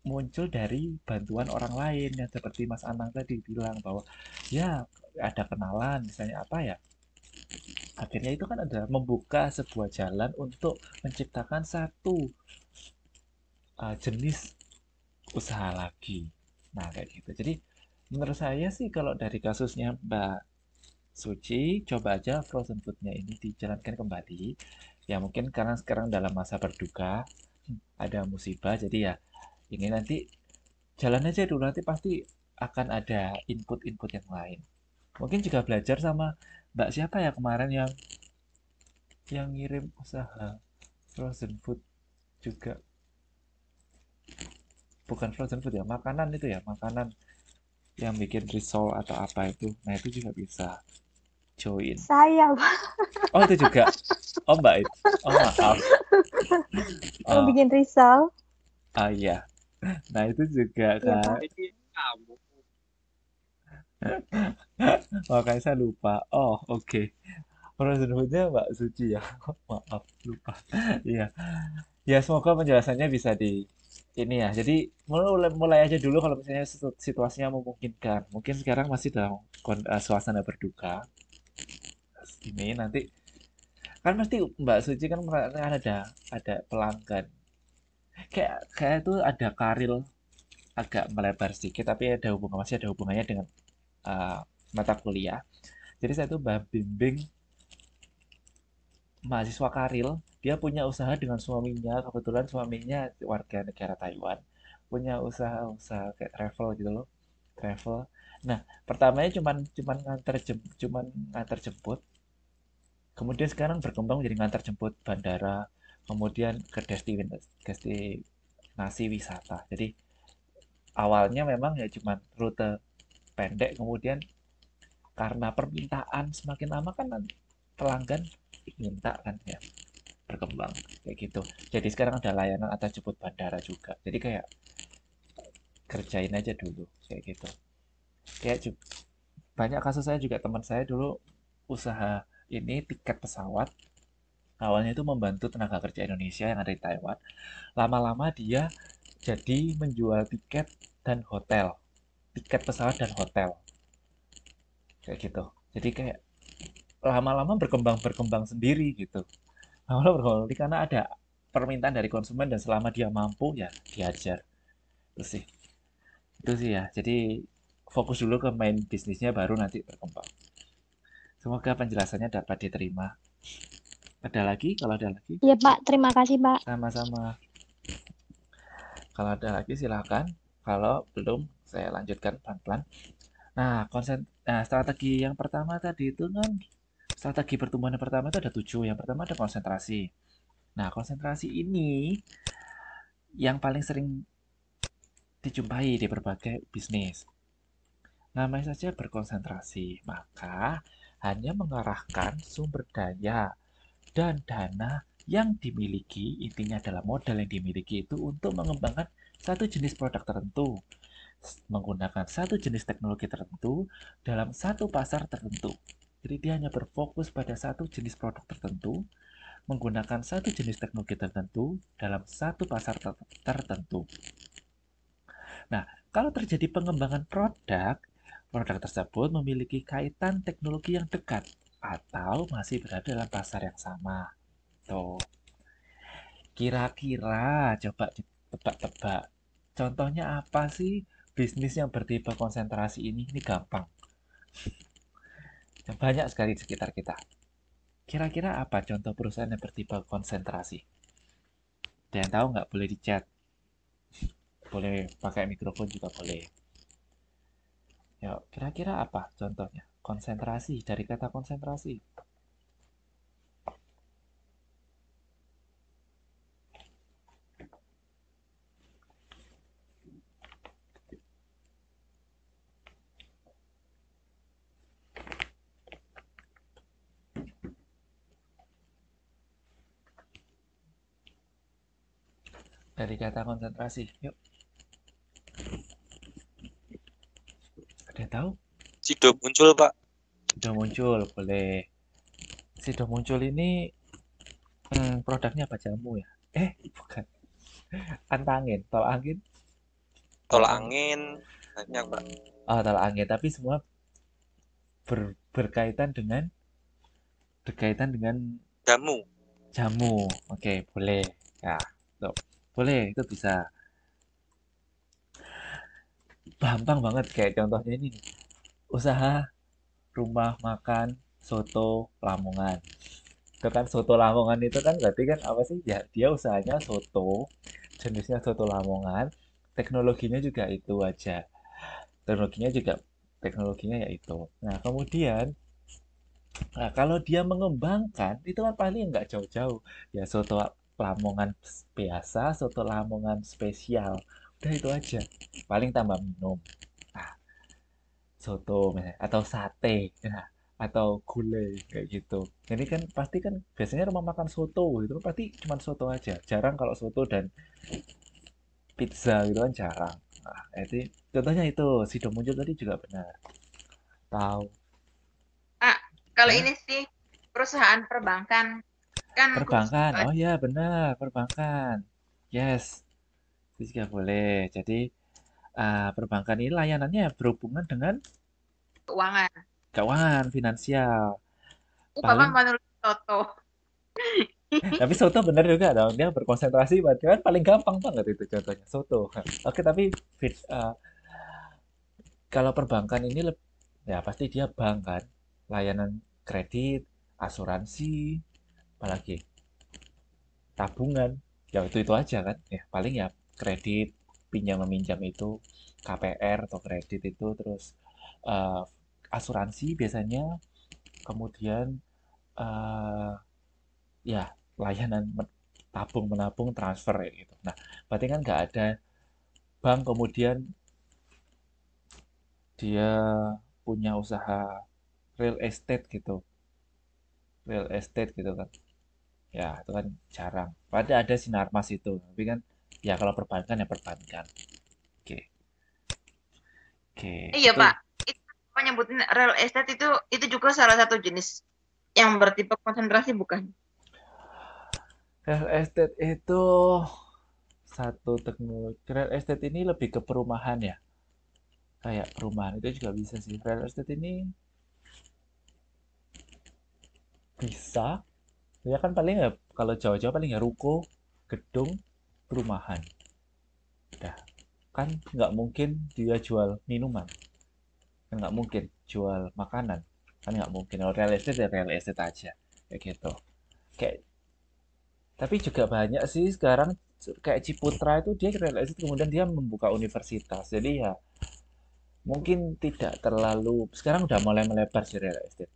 S1: muncul dari bantuan orang lain yang seperti Mas Anang tadi bilang bahwa ya ada kenalan misalnya apa ya, akhirnya itu kan ada membuka sebuah jalan untuk menciptakan satu jenis usaha lagi. Nah, kayak gitu. Jadi menurut saya sih kalau dari kasusnya Mbak Suci, coba aja frozen foodnya ini dijalankan kembali. Ya mungkin karena sekarang dalam masa berduka, ada musibah, jadi ya ini nanti jalan aja dulu, nanti pasti akan ada input-input yang lain. Mungkin juga belajar sama Mbak siapa ya kemarin yang ngirim usaha frozen food juga, bukan frozen food ya, makanan itu ya, makanan yang bikin risol atau apa itu. Nah, itu juga bisa join.
S3: Saya, Pak,
S1: Oh, itu juga. Oh, Mbak itu. Oh, maaf.
S3: yang
S1: Oh,
S3: bikin risau.
S1: iya. Nah, itu juga
S3: Iya,
S1: kan.
S3: Pak.
S2: Jadi kamu
S1: Makanya saya lupa. Oh, oke. Frozen foodnya Mbak Suci ya. Maaf, lupa. Iya. Ya, semoga penjelasannya bisa di ini ya. Jadi mulai aja dulu kalau misalnya situasinya memungkinkan. Mungkin sekarang masih dalam suasana berduka. Ini nanti kan pasti Mbak Suci kan ada pelanggan. Kayak itu ada karir agak melebar sedikit, tapi masih ada hubungannya dengan uh, mata kuliah. Jadi saya tuh bimbing mahasiswa Karil, dia punya usaha dengan suaminya, kebetulan suaminya warga negara Taiwan, punya usaha-usaha kayak travel gitu loh, travel. Nah, pertamanya cuman ngantar jemput, kemudian sekarang berkembang menjadi ngantar jemput bandara, kemudian ke destinasi wisata. Jadi awalnya memang ya cuman rute pendek, kemudian karena permintaan semakin lama kan pelanggan minta kan ya, berkembang kayak gitu. Jadi sekarang ada layanan antar jemput bandara juga. Jadi kayak kerjain aja dulu kayak gitu. Kayak banyak kasus saya juga, teman saya dulu usaha ini tiket pesawat. Awalnya itu membantu tenaga kerja Indonesia yang ada di Taiwan. Lama-lama dia jadi menjual tiket dan hotel. Tiket pesawat dan hotel. Kayak gitu. Jadi kayak lama-lama berkembang sendiri gitu. Lama-lama berkembang sendiri karena ada permintaan dari konsumen dan selama dia mampu ya diajar. Itu sih. Itu sih ya. Jadi fokus dulu ke main bisnisnya baru nanti berkembang. Semoga penjelasannya dapat diterima. Ada lagi? Kalau ada lagi,
S3: Iya, Pak. Terima kasih, Pak.
S1: sama-sama. Kalau ada lagi silakan. Kalau belum, saya lanjutkan pelan-pelan. Nah, strategi yang pertama tadi itu kan strategi pertumbuhan yang pertama itu ada 7. Yang pertama ada konsentrasi. Nah, konsentrasi ini yang paling sering dijumpai di berbagai bisnis. Namanya saja berkonsentrasi, maka hanya mengarahkan sumber daya dan dana yang dimiliki, intinya adalah modal yang dimiliki itu untuk mengembangkan satu jenis produk tertentu, menggunakan satu jenis teknologi tertentu dalam satu pasar tertentu. Jadi dia hanya berfokus pada satu jenis produk tertentu, menggunakan satu jenis teknologi tertentu dalam satu pasar tertentu. Nah, kalau terjadi pengembangan produk, produk tersebut memiliki kaitan teknologi yang dekat atau masih berada dalam pasar yang sama. Tuh. Kira-kira coba ditebak-tebak. Contohnya apa sih bisnis yang bertipe konsentrasi ini? Ini gampang. Dan banyak sekali di sekitar kita. Kira-kira apa contoh perusahaan yang bertipe konsentrasi? Ada yang tahu nggak? Boleh di chat. Boleh pakai mikrofon juga boleh. Ya, kira-kira apa contohnya? Konsentrasi, dari kata konsentrasi. Dari kata konsentrasi. Yuk, ada yang tahu?
S2: Sido muncul, Pak.
S1: Sudah muncul, boleh. Sudah muncul ini produknya apa, jamu ya? Bukan. Antangin, tolak angin,
S2: Tolak
S1: tolak angin.
S2: angin, banyak, Pak.
S1: Tolak angin, tapi semua berkaitan dengan
S2: Jamu.
S1: jamu. Oke, boleh. Ya, tuh. Boleh, itu bisa. Gampang banget kayak contohnya ini nih. Usaha rumah makan soto Lamongan. Itu kan soto Lamongan itu kan berarti kan apa sih? Ya, dia usahanya soto, jenisnya soto Lamongan, teknologinya juga itu aja. Teknologinya ya itu. Nah, kemudian kalau dia mengembangkan itu kan paling nggak jauh-jauh. Ya soto Lamongan biasa, soto Lamongan spesial. Udah itu aja. Paling tambah minum. Nah, soto misalnya atau sate ya, atau gulai kayak gitu. Jadi kan pasti kan biasanya rumah makan soto itu kan pasti cuma soto aja. Jarang kalau soto dan pizza gitu kan jarang. Nah, itu contohnya itu Sido muncul tadi juga benar. Tahu
S4: Ah, kalau
S1: ya?
S4: ini sih perusahaan perbankan kan khusus
S1: Perbankan. Oh ya, benar, perbankan. Yes, itu juga boleh. Jadi perbankan ini layanannya berhubungan dengan
S4: keuangan.
S1: keuangan, finansial.
S4: Bapak
S1: Paling
S4: menurut Toto.
S1: tapi soto bener juga dong, dia berkonsentrasi berarti kan paling gampang banget itu contohnya soto. Oke, tapi kalau perbankan ini ya pasti dia bank kan, layanan kredit, asuransi, apalagi tabungan, ya itu aja kan, ya paling ya kredit, pinjam meminjam itu, KPR atau kredit itu, terus eh, asuransi biasanya, kemudian eh, ya layanan tabung menabung transfer ya gitu. Nah, berarti kan nggak ada bank kemudian dia punya usaha real estate gitu, real estate gitu kan. Ya, itu kan jarang. Padahal ada Sinarmas itu, tapi kan ya kalau perbankan ya perbankan. Oke, oke,
S4: Iya
S1: itu
S4: Pak, itu Pak nyebutin real estate itu juga salah satu jenis yang bertipe konsentrasi bukan?
S1: real estate itu satu teknologi. Real estate ini lebih ke perumahan ya, kayak perumahan itu juga bisa sih. Real estate ini bisa, ya kan paling ya kalau jauh-jauh paling ya ruko, gedung, perumahan. Udah, kan nggak mungkin dia jual minuman, kan nggak mungkin jual makanan, kan nggak mungkin. Kalau real estate ya real estate aja, kayak gitu. Kayak tapi juga banyak sih sekarang kayak Ciputra itu dia real estate kemudian dia membuka universitas. Jadi ya mungkin tidak terlalu sekarang udah mulai melebar sih real estate.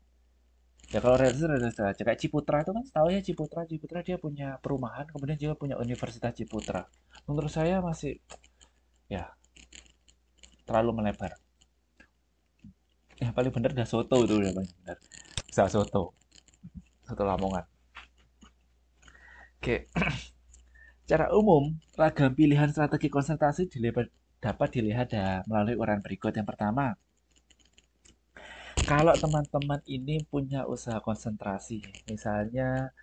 S1: Ya kalau real estate aja kayak Ciputra itu kan tahu ya Ciputra dia punya perumahan kemudian juga punya Universitas Ciputra. Menurut saya masih ya terlalu melebar. Yang paling bener udah soto itu udah paling bener. Bisa soto, soto Lamongan. Oke, secara umum, ragam pilihan strategi konsentrasi dapat dilihat melalui uraian berikut. Yang pertama, kalau teman-teman ini punya usaha konsentrasi, misalnya,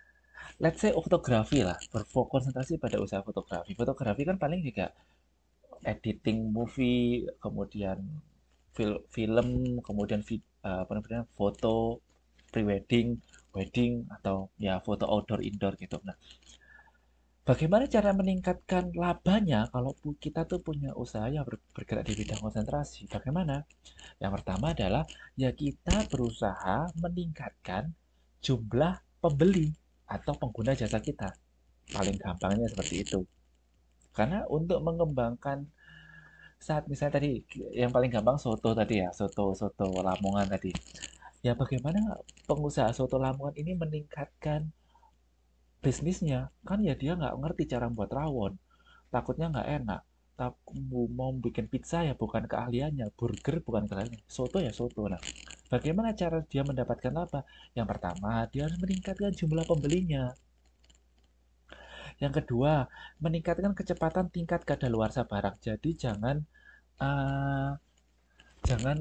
S1: let's say fotografi lah, berkonsentrasi pada usaha fotografi. Fotografi kan paling juga editing movie, kemudian film, kemudian apa namanya, foto, pre-wedding, wedding, atau ya foto outdoor, indoor gitu. Nah, bagaimana cara meningkatkan labanya kalau kita tuh punya usaha yang bergerak di bidang konsentrasi? Bagaimana? Yang pertama adalah ya kita berusaha meningkatkan jumlah pembeli atau pengguna jasa kita. Paling gampangnya seperti itu. Karena untuk mengembangkan saat misalnya tadi yang paling gampang soto tadi ya, soto Lamongan tadi. Ya bagaimana pengusaha soto Lamongan ini meningkatkan bisnisnya? Kan ya dia nggak ngerti cara membuat rawon. Takutnya nggak enak. Mau bikin pizza ya bukan keahliannya, burger bukan keahliannya, soto ya soto. Nah, bagaimana cara dia mendapatkan apa? Yang pertama, dia harus meningkatkan jumlah pembelinya. Yang kedua, meningkatkan kecepatan tingkat kadaluarsa barang. Jadi uh, jangan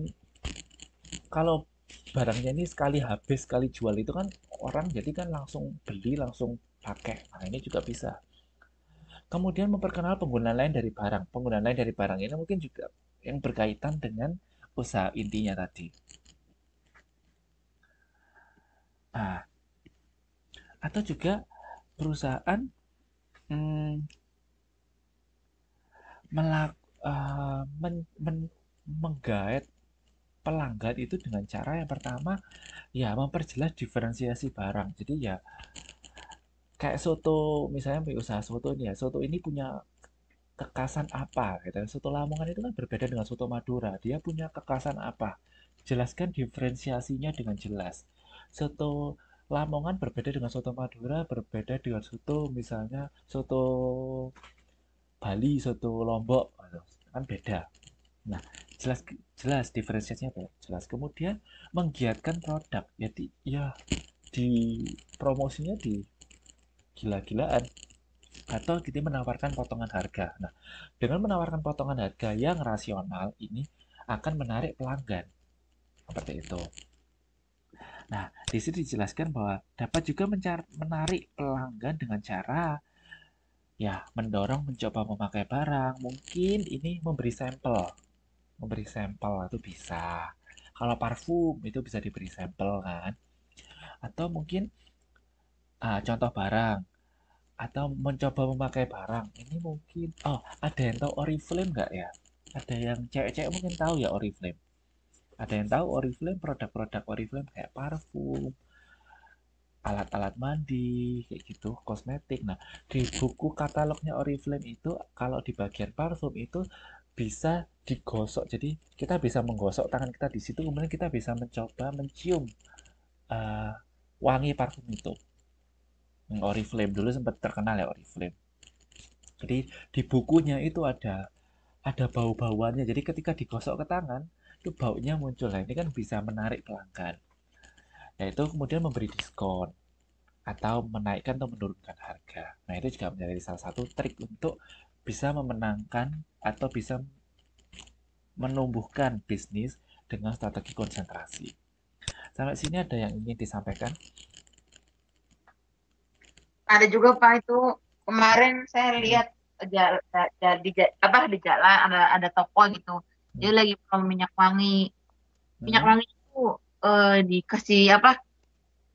S1: kalau barangnya ini sekali habis, sekali jual itu kan orang jadi kan langsung beli, langsung pakai. Nah, ini juga bisa. Kemudian memperkenal penggunaan lain dari barang. Penggunaan lain dari barang ini mungkin juga yang berkaitan dengan usaha intinya tadi. Nah, atau juga perusahaan hmm, melak, menggait pelanggan itu dengan cara yang pertama ya memperjelas diferensiasi barang. Jadi ya kayak soto, misalnya punya usaha soto ini ya, soto ini punya kekasan apa gitu. Soto Lamongan itu kan berbeda dengan soto Madura. Dia punya kekasan apa? Jelaskan diferensiasinya dengan jelas. Soto Lamongan berbeda dengan soto Madura, berbeda dengan soto misalnya soto Bali, soto Lombok, gitu. Kan beda. Nah, jelas jelas diferensiasinya apa? Jelas. Kemudian menggiatkan produk. Jadi ya di promosinya di gila-gilaan atau kita menawarkan potongan harga. Nah, dengan menawarkan potongan harga yang rasional ini akan menarik pelanggan. Seperti itu. Nah, di sini dijelaskan bahwa dapat juga menarik pelanggan dengan cara ya mendorong mencoba memakai barang. Mungkin ini memberi sampel. Memberi sampel itu bisa. Kalau parfum itu bisa diberi sampel kan. Atau mungkin contoh barang atau mencoba memakai barang ini mungkin ada yang tahu Oriflame nggak ya, ada yang cewek-cewek mungkin tahu ya Oriflame, ada yang tahu Oriflame, produk-produk Oriflame kayak parfum, alat-alat mandi kayak gitu, kosmetik. Nah, di buku katalognya Oriflame itu kalau di bagian parfum itu bisa digosok, jadi kita bisa menggosok tangan kita di situ, kemudian kita bisa mencoba mencium uh, wangi parfum itu. Oriflame dulu sempat terkenal ya Oriflame. Jadi di bukunya itu ada bau-bauannya. Jadi ketika digosok ke tangan, itu baunya muncul. Nah, ini kan bisa menarik pelanggan. Yaitu kemudian memberi diskon atau menaikkan atau menurunkan harga. Nah, itu juga menjadi salah satu trik untuk bisa memenangkan atau bisa menumbuhkan bisnis dengan strategi konsentrasi. Sampai sini ada yang ingin disampaikan?
S4: Ada juga Pak itu kemarin saya lihat di jalan ada toko gitu. Dia lagi promo minyak wangi. Minyak wangi itu dikasih apa?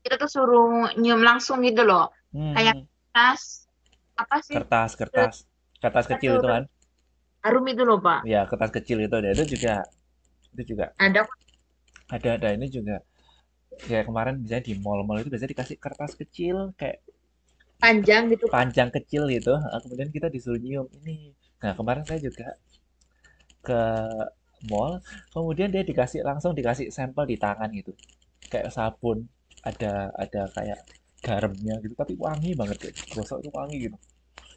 S4: Kita tuh suruh nyium langsung gitu loh. Kayak kertas apa sih?
S1: Kertas kecil itu kan?
S4: Harum itu loh Pak.
S1: Ya, kertas kecil itu juga ada ini juga. Kayak kemarin misalnya di mall-mall itu biasanya dikasih kertas kecil kayak
S4: panjang gitu Pak.
S1: Panjang kecil gitu. Kemudian kita disuruh nyium ini. Nah, kemarin saya juga ke mall, kemudian dia langsung dikasih sampel di tangan gitu. Kayak sabun, ada kayak garamnya gitu, tapi wangi banget kayak gosok itu wangi gitu.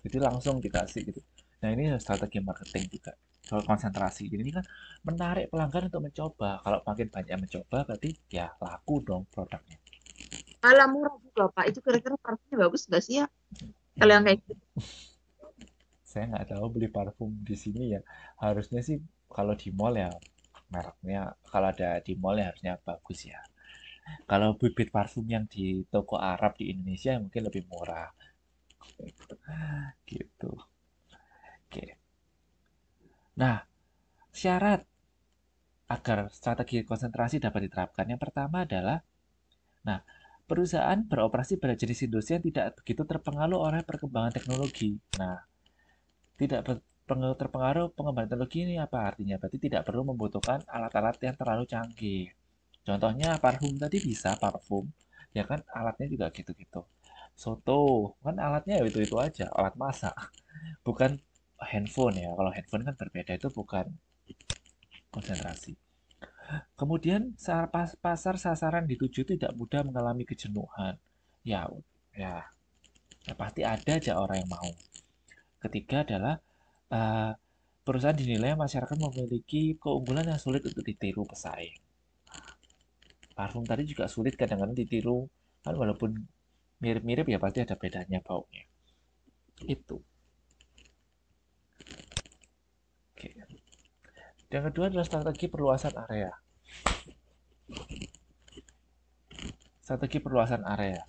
S1: Jadi langsung dikasih gitu. Nah, ini strategi marketing juga. Soal konsentrasi. Jadi ini kan menarik pelanggan untuk mencoba. Kalau makin banyak mencoba, berarti ya laku dong produknya.
S4: Malah murah juga Pak. Itu kira-kira parfumnya bagus nggak sih ya? Kalau yang kayak gitu.
S1: Saya nggak tahu beli parfum di sini ya. Harusnya sih kalau di mall ya mereknya, kalau ada di mall ya harusnya bagus ya. Kalau bibit parfum yang di toko Arab di Indonesia mungkin lebih murah gitu. Oke. Nah, syarat agar strategi konsentrasi dapat diterapkan yang pertama adalah, nah, perusahaan beroperasi pada jenis industri yang tidak begitu terpengaruh oleh perkembangan teknologi. Nah, tidak terpengaruh pengembangan teknologi ini apa artinya? Berarti tidak perlu membutuhkan alat-alat yang terlalu canggih. Contohnya parfum tadi bisa parfum, ya kan alatnya juga gitu-gitu. Soto kan alatnya ya itu-itu aja, alat masak, bukan handphone ya. Kalau handphone kan berbeda, itu bukan konsentrasi. Kemudian pasar sasaran dituju tidak mudah mengalami kejenuhan. Ya, ya, ya pasti ada aja orang yang mau. Ketiga adalah uh, perusahaan dinilai masyarakat memiliki keunggulan yang sulit untuk ditiru pesaing. Parfum tadi juga sulit kadang-kadang ditiru, kan walaupun mirip-mirip ya pasti ada bedanya baunya. Itu. Oke. Yang kedua adalah strategi perluasan area. Strategi perluasan area.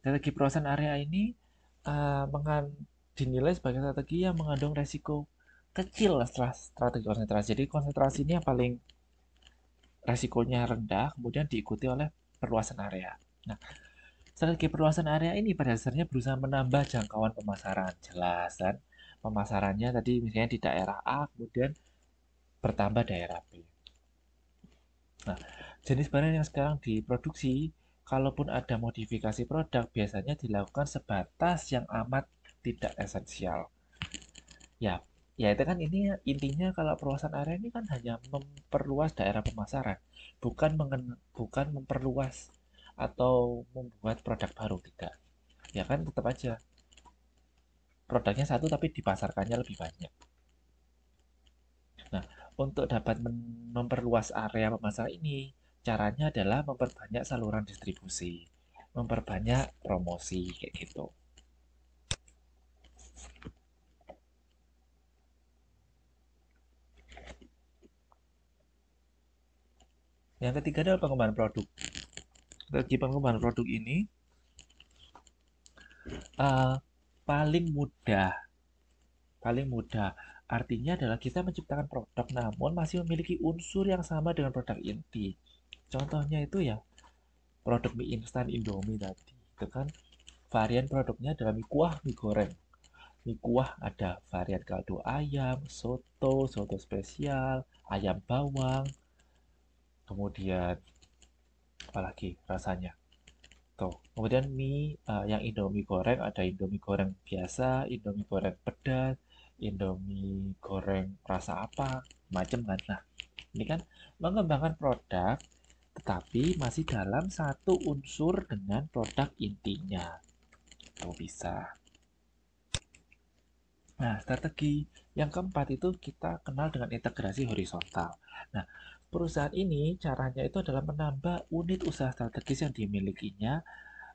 S1: Strategi perluasan area ini dinilai sebagai strategi yang mengandung resiko kecil setelah strategi konsentrasi. Jadi konsentrasi ini yang paling resikonya rendah, kemudian diikuti oleh perluasan area. Nah, strategi perluasan area ini pada dasarnya berusaha menambah jangkauan pemasaran. Jelas kan? Pemasarannya tadi misalnya di daerah A, kemudian bertambah daerah B. Nah, jenis barang yang sekarang diproduksi, kalaupun ada modifikasi produk, biasanya dilakukan sebatas yang amat tidak esensial. Ya, ya itu kan ini intinya kalau perluasan area ini kan hanya memperluas daerah pemasaran, bukan memperluas atau membuat produk baru, tidak. Ya kan tetap aja produknya satu tapi dipasarkannya lebih banyak. Nah, untuk dapat memperluas area pemasaran ini, caranya adalah memperbanyak saluran distribusi, memperbanyak promosi kayak gitu. Yang ketiga adalah pengembangan produk. Bagi pengembangan produk ini uh, paling mudah, artinya adalah kita menciptakan produk namun masih memiliki unsur yang sama dengan produk inti. Contohnya itu ya produk mie instan Indomie tadi, itu kan varian produknya adalah mie kuah, mie goreng. Mie kuah ada varian kaldu ayam, soto, soto spesial, ayam bawang, kemudian apalagi rasanya. Tuh. Kemudian mie yang Indomie goreng ada Indomie goreng biasa, Indomie goreng pedas, Indomie goreng rasa apa, macam kan. Nah, ini kan mengembangkan produk tetapi masih dalam satu unsur dengan produk intinya. Tuh bisa. Nah, strategi yang keempat itu kita kenal dengan integrasi horizontal. Nah, perusahaan ini caranya itu adalah menambah unit usaha strategis yang dimilikinya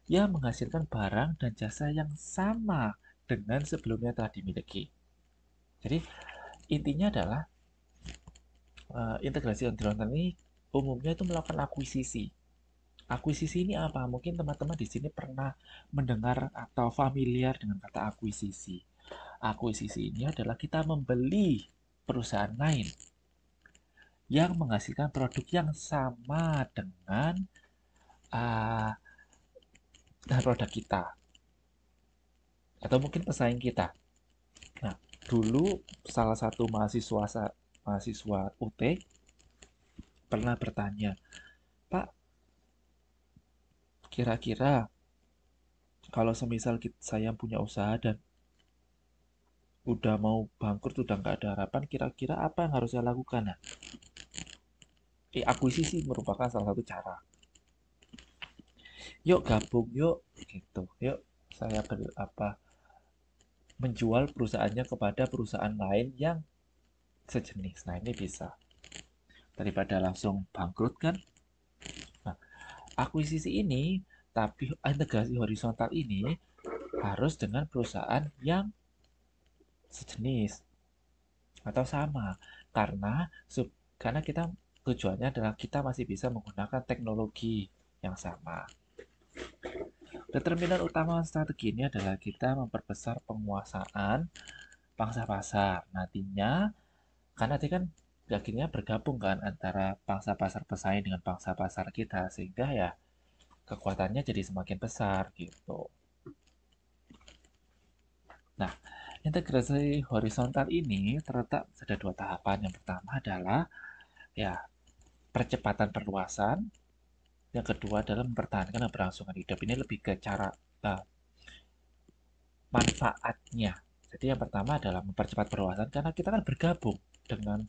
S1: yang menghasilkan barang dan jasa yang sama dengan sebelumnya telah dimiliki. Jadi, intinya adalah integrasi horizontal ini umumnya itu melakukan akuisisi. Akuisisi ini apa? Mungkin teman-teman di sini pernah mendengar atau familiar dengan kata akuisisi. Akuisisi ini adalah kita membeli perusahaan lain yang menghasilkan produk yang sama uh, dengan produk kita atau mungkin pesaing kita. Nah, dulu salah satu mahasiswa UT pernah bertanya, Pak, kira-kira kalau semisal saya punya usaha dan udah mau bangkrut, udah nggak ada harapan, kira-kira apa yang harus saya lakukan? Nah, akuisisi merupakan salah satu cara. Yuk gabung, yuk gitu. Yuk saya menjual perusahaannya kepada perusahaan lain yang sejenis. Nah, ini bisa. Daripada langsung bangkrut kan? Nah, akuisisi ini Tapi integrasi horizontal ini harus dengan perusahaan yang sejenis atau sama. Karena kita tujuannya adalah kita masih bisa menggunakan teknologi yang sama. Determinan utama strategi ini adalah kita memperbesar penguasaan pangsa pasar. Nantinya, karena nanti kan akhirnya bergabung kan antara pangsa pasar pesaing dengan pangsa pasar kita, sehingga ya kekuatannya jadi semakin besar gitu. Nah, integrasi horizontal ini terletak pada 2 tahapan. Yang pertama adalah ya percepatan perluasan, yang kedua adalah mempertahankan keberlangsungan hidup. Ini lebih ke cara manfaatnya. Jadi yang pertama adalah mempercepat perluasan karena kita kan bergabung dengan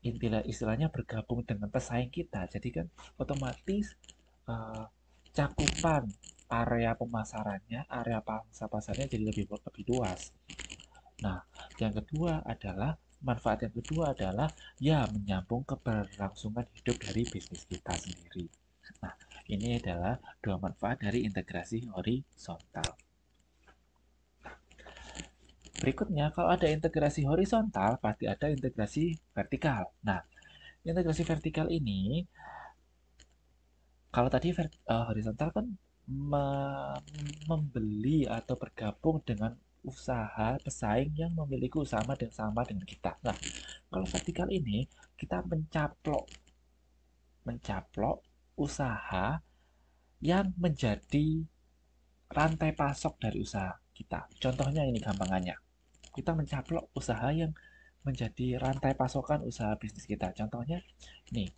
S1: istilahnya bergabung dengan pesaing kita. Jadi kan otomatis cakupan area pemasarannya, area pangsa pasarnya jadi lebih luas. Nah, yang kedua adalah manfaat yang kedua adalah ya menyambung keberlangsungan hidup dari bisnis kita sendiri. Nah, ini adalah 2 manfaat dari integrasi horizontal. Berikutnya, kalau ada integrasi horizontal, pasti ada integrasi vertikal. Nah, integrasi vertikal ini, kalau tadi horizontal kan membeli atau bergabung dengan usaha pesaing yang memiliki usaha sama dengan kita. Nah, kalau vertikal ini kita mencaplok usaha yang menjadi rantai pasok dari usaha kita. Contohnya ini gampangannya. Kita mencaplok usaha yang menjadi rantai pasokan usaha bisnis kita. Contohnya nih,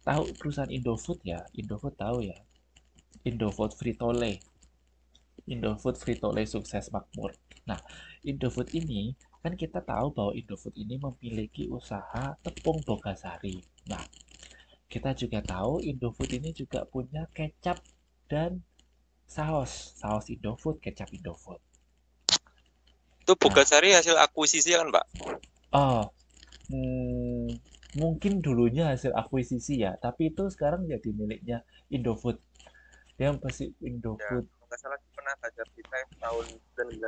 S1: tahu perusahaan Indofood ya? Indofood tahu ya? Indofood Frito-Lay. Indofood Frito-Lay sukses makmur. Nah, Indofood ini kan kita tahu bahwa Indofood ini memiliki usaha tepung Bogasari. Nah, kita juga tahu Indofood ini juga punya kecap dan saus Indofood, kecap Indofood.
S2: Itu Bogasari hasil akuisisi kan, Pak?
S1: Oh, mungkin dulunya hasil akuisisi ya, tapi itu sekarang jadi miliknya Indofood. Dia pasti Indofood.
S2: Ya, nggak salah pernah baca berita tahun 19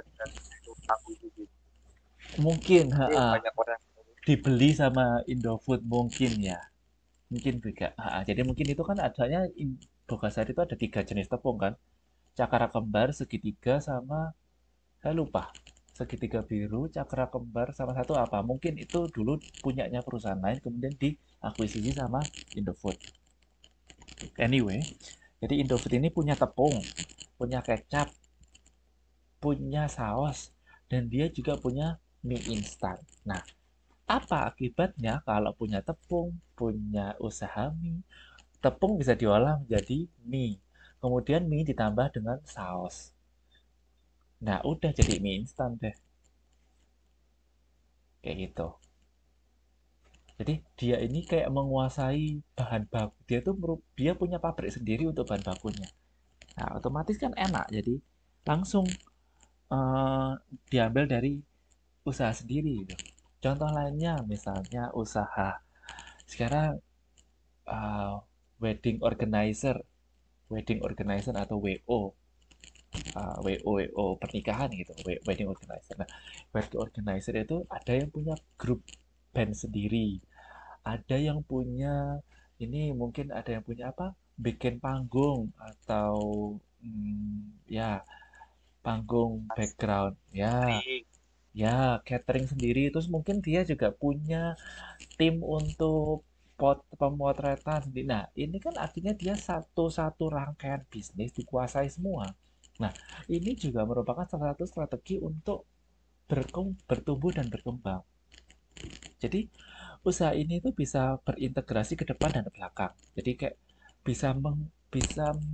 S2: itu akuisisi.
S1: Mungkin,
S2: Banyak orang
S1: dibeli sama Indofood mungkin ya. Mungkin juga. Jadi mungkin itu kan adanya Bogasari itu ada 3 jenis tepung kan. Cakra kembar, segitiga, sama saya lupa. Segitiga biru, cakra kembar, sama satu apa. Mungkin itu dulu punyanya perusahaan lain, kemudian diakuisisi sama Indofood. Anyway, jadi Indofood ini punya tepung, punya kecap, punya saus, dan dia juga punya mie instan. Nah, apa akibatnya kalau punya tepung, punya usaha mie? Tepung bisa diolah menjadi mie. Kemudian mie ditambah dengan saus. Nah, udah jadi mie instan deh. Kayak gitu. Jadi dia ini kayak menguasai bahan baku. Dia punya pabrik sendiri untuk bahan bakunya. Nah, otomatis kan enak. Jadi langsung diambil dari usaha sendiri gitu. Contoh lainnya misalnya usaha sekarang wedding organizer atau WO. WO pernikahan gitu, wedding organizer. Nah, wedding organizer itu ada yang punya grup band sendiri, ada yang punya ini mungkin ada yang punya apa bikin panggung atau ya panggung background ya catering sendiri. Terus mungkin dia juga punya tim untuk pemotretan sendiri. Nah, ini kan artinya dia satu rangkaian bisnis dikuasai semua. Nah, ini juga merupakan salah satu strategi untuk bertumbuh dan berkembang. Jadi, usaha ini tuh bisa berintegrasi ke depan dan ke belakang. Jadi kayak bisa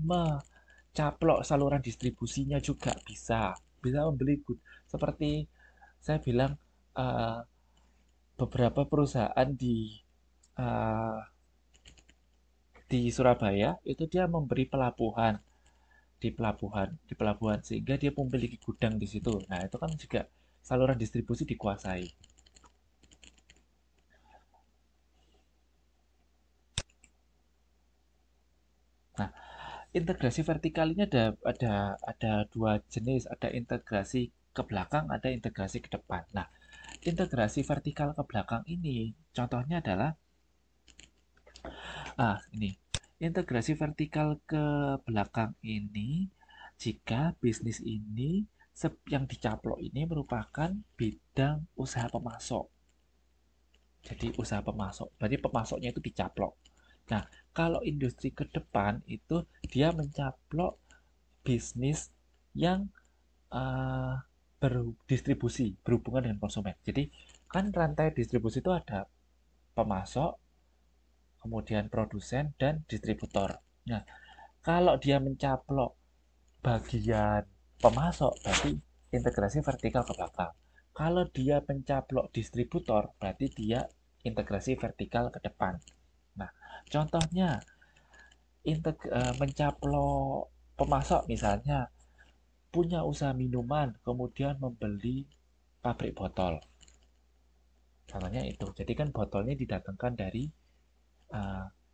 S1: mencaplok saluran distribusinya juga bisa membeli good. Seperti saya bilang beberapa perusahaan uh, di Surabaya itu dia memberi pelabuhan sehingga dia memiliki gudang di situ. Nah, itu kan juga saluran distribusi dikuasai. Nah, integrasi vertikal ini ada dua jenis, ada integrasi ke belakang, ada integrasi ke depan. Nah, integrasi vertikal ke belakang ini contohnya adalah ini. Integrasi vertikal ke belakang ini jika bisnis ini yang dicaplok ini merupakan bidang usaha pemasok. Jadi usaha pemasok, berarti pemasoknya itu dicaplok. Nah, kalau industri ke depan itu dia mencaplok bisnis yang berdistribusi, berhubungan dengan konsumen. Jadi kan rantai distribusi itu ada pemasok, kemudian produsen, dan distributor. Nah, kalau dia mencaplok bagian pemasok, berarti integrasi vertikal ke belakang. Kalau dia mencaplok distributor, berarti dia integrasi vertikal ke depan. Nah, contohnya mencaplok pemasok misalnya punya usaha minuman, kemudian membeli pabrik botol. Contohnya itu. Jadi kan botolnya didatangkan dari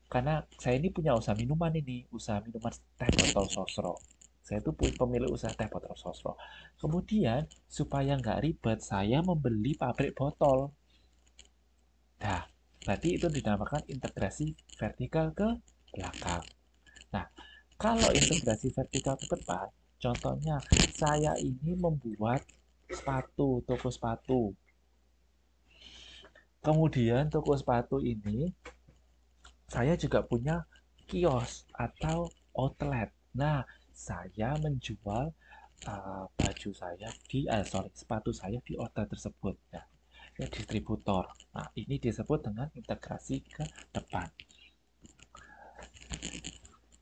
S1: karena saya ini punya usaha minuman usaha minuman teh botol sosro. Saya itu pemilik usaha teh botol sosro. Kemudian supaya nggak ribet, saya membeli pabrik botol. Nah, berarti itu dinamakan integrasi vertikal ke belakang. Nah, kalau integrasi vertikal ke depan, contohnya saya ini membuat toko sepatu. Kemudian toko sepatu ini saya juga punya kios atau outlet. Nah, saya menjual sepatu saya di outlet tersebut. Nah, ini distributor. Nah, ini disebut dengan integrasi ke depan.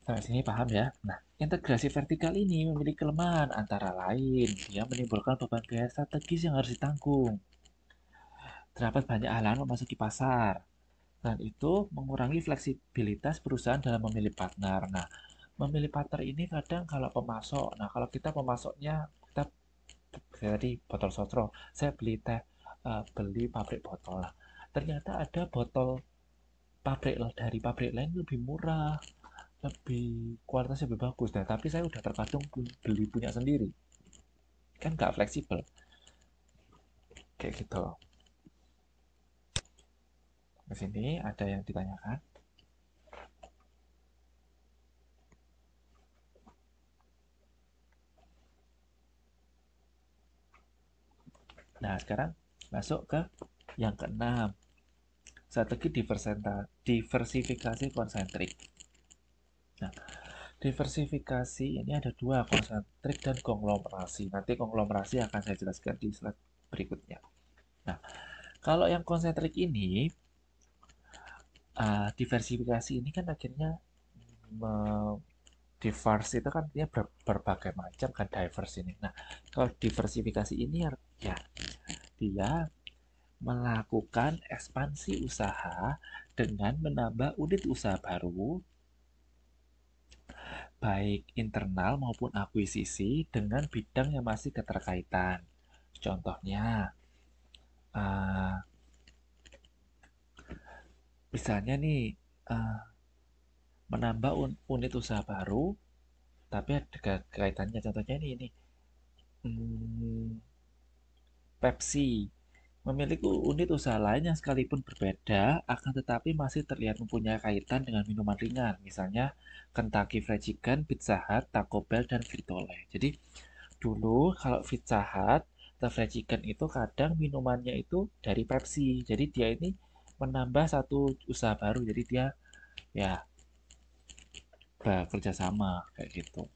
S1: Sampai sini paham ya? Nah, integrasi vertikal ini memiliki kelemahan antara lain dia menimbulkan beban biaya strategis yang harus ditanggung. Terdapat banyak halangan memasuki pasar. Dan itu mengurangi fleksibilitas perusahaan dalam memilih partner. Nah, memilih partner ini kadang kalau pemasok. Nah, kalau kita pemasoknya, kita tadi botol sotro, saya beli beli pabrik botol. Nah, ternyata ada botol dari pabrik lain lebih murah, lebih kualitasnya lebih bagus. Nah, tapi saya udah terkadang beli punya sendiri. Kan nggak fleksibel. Kayak gitu. Di sini ada yang ditanyakan. Nah, sekarang masuk ke yang keenam. Strategi diversifikasi konsentrik. Nah, diversifikasi ini ada dua, konsentrik dan konglomerasi. Nanti konglomerasi akan saya jelaskan di slide berikutnya. Nah, kalau yang konsentrik ini, diversifikasi ini kan akhirnya diverse itu kan artinya berbagai macam kan diverse ini. Nah, kalau diversifikasi ini ya dia melakukan ekspansi usaha dengan menambah unit usaha baru baik internal maupun akuisisi dengan bidang yang masih keterkaitan. Contohnya, misalnya nih, menambah unit usaha baru, tapi ada kaitannya. Contohnya ini Pepsi memiliki unit usaha lain yang sekalipun berbeda, akan tetapi masih terlihat mempunyai kaitan dengan minuman ringan. Misalnya Kentucky Fried Chicken, Pizza Hut, Taco Bell, dan Frito-Lay. Jadi dulu kalau Pizza Hut atau Fried Chicken itu kadang minumannya itu dari Pepsi. Jadi dia ini menambah satu usaha baru. Jadi dia ya bekerja sama kayak gitu.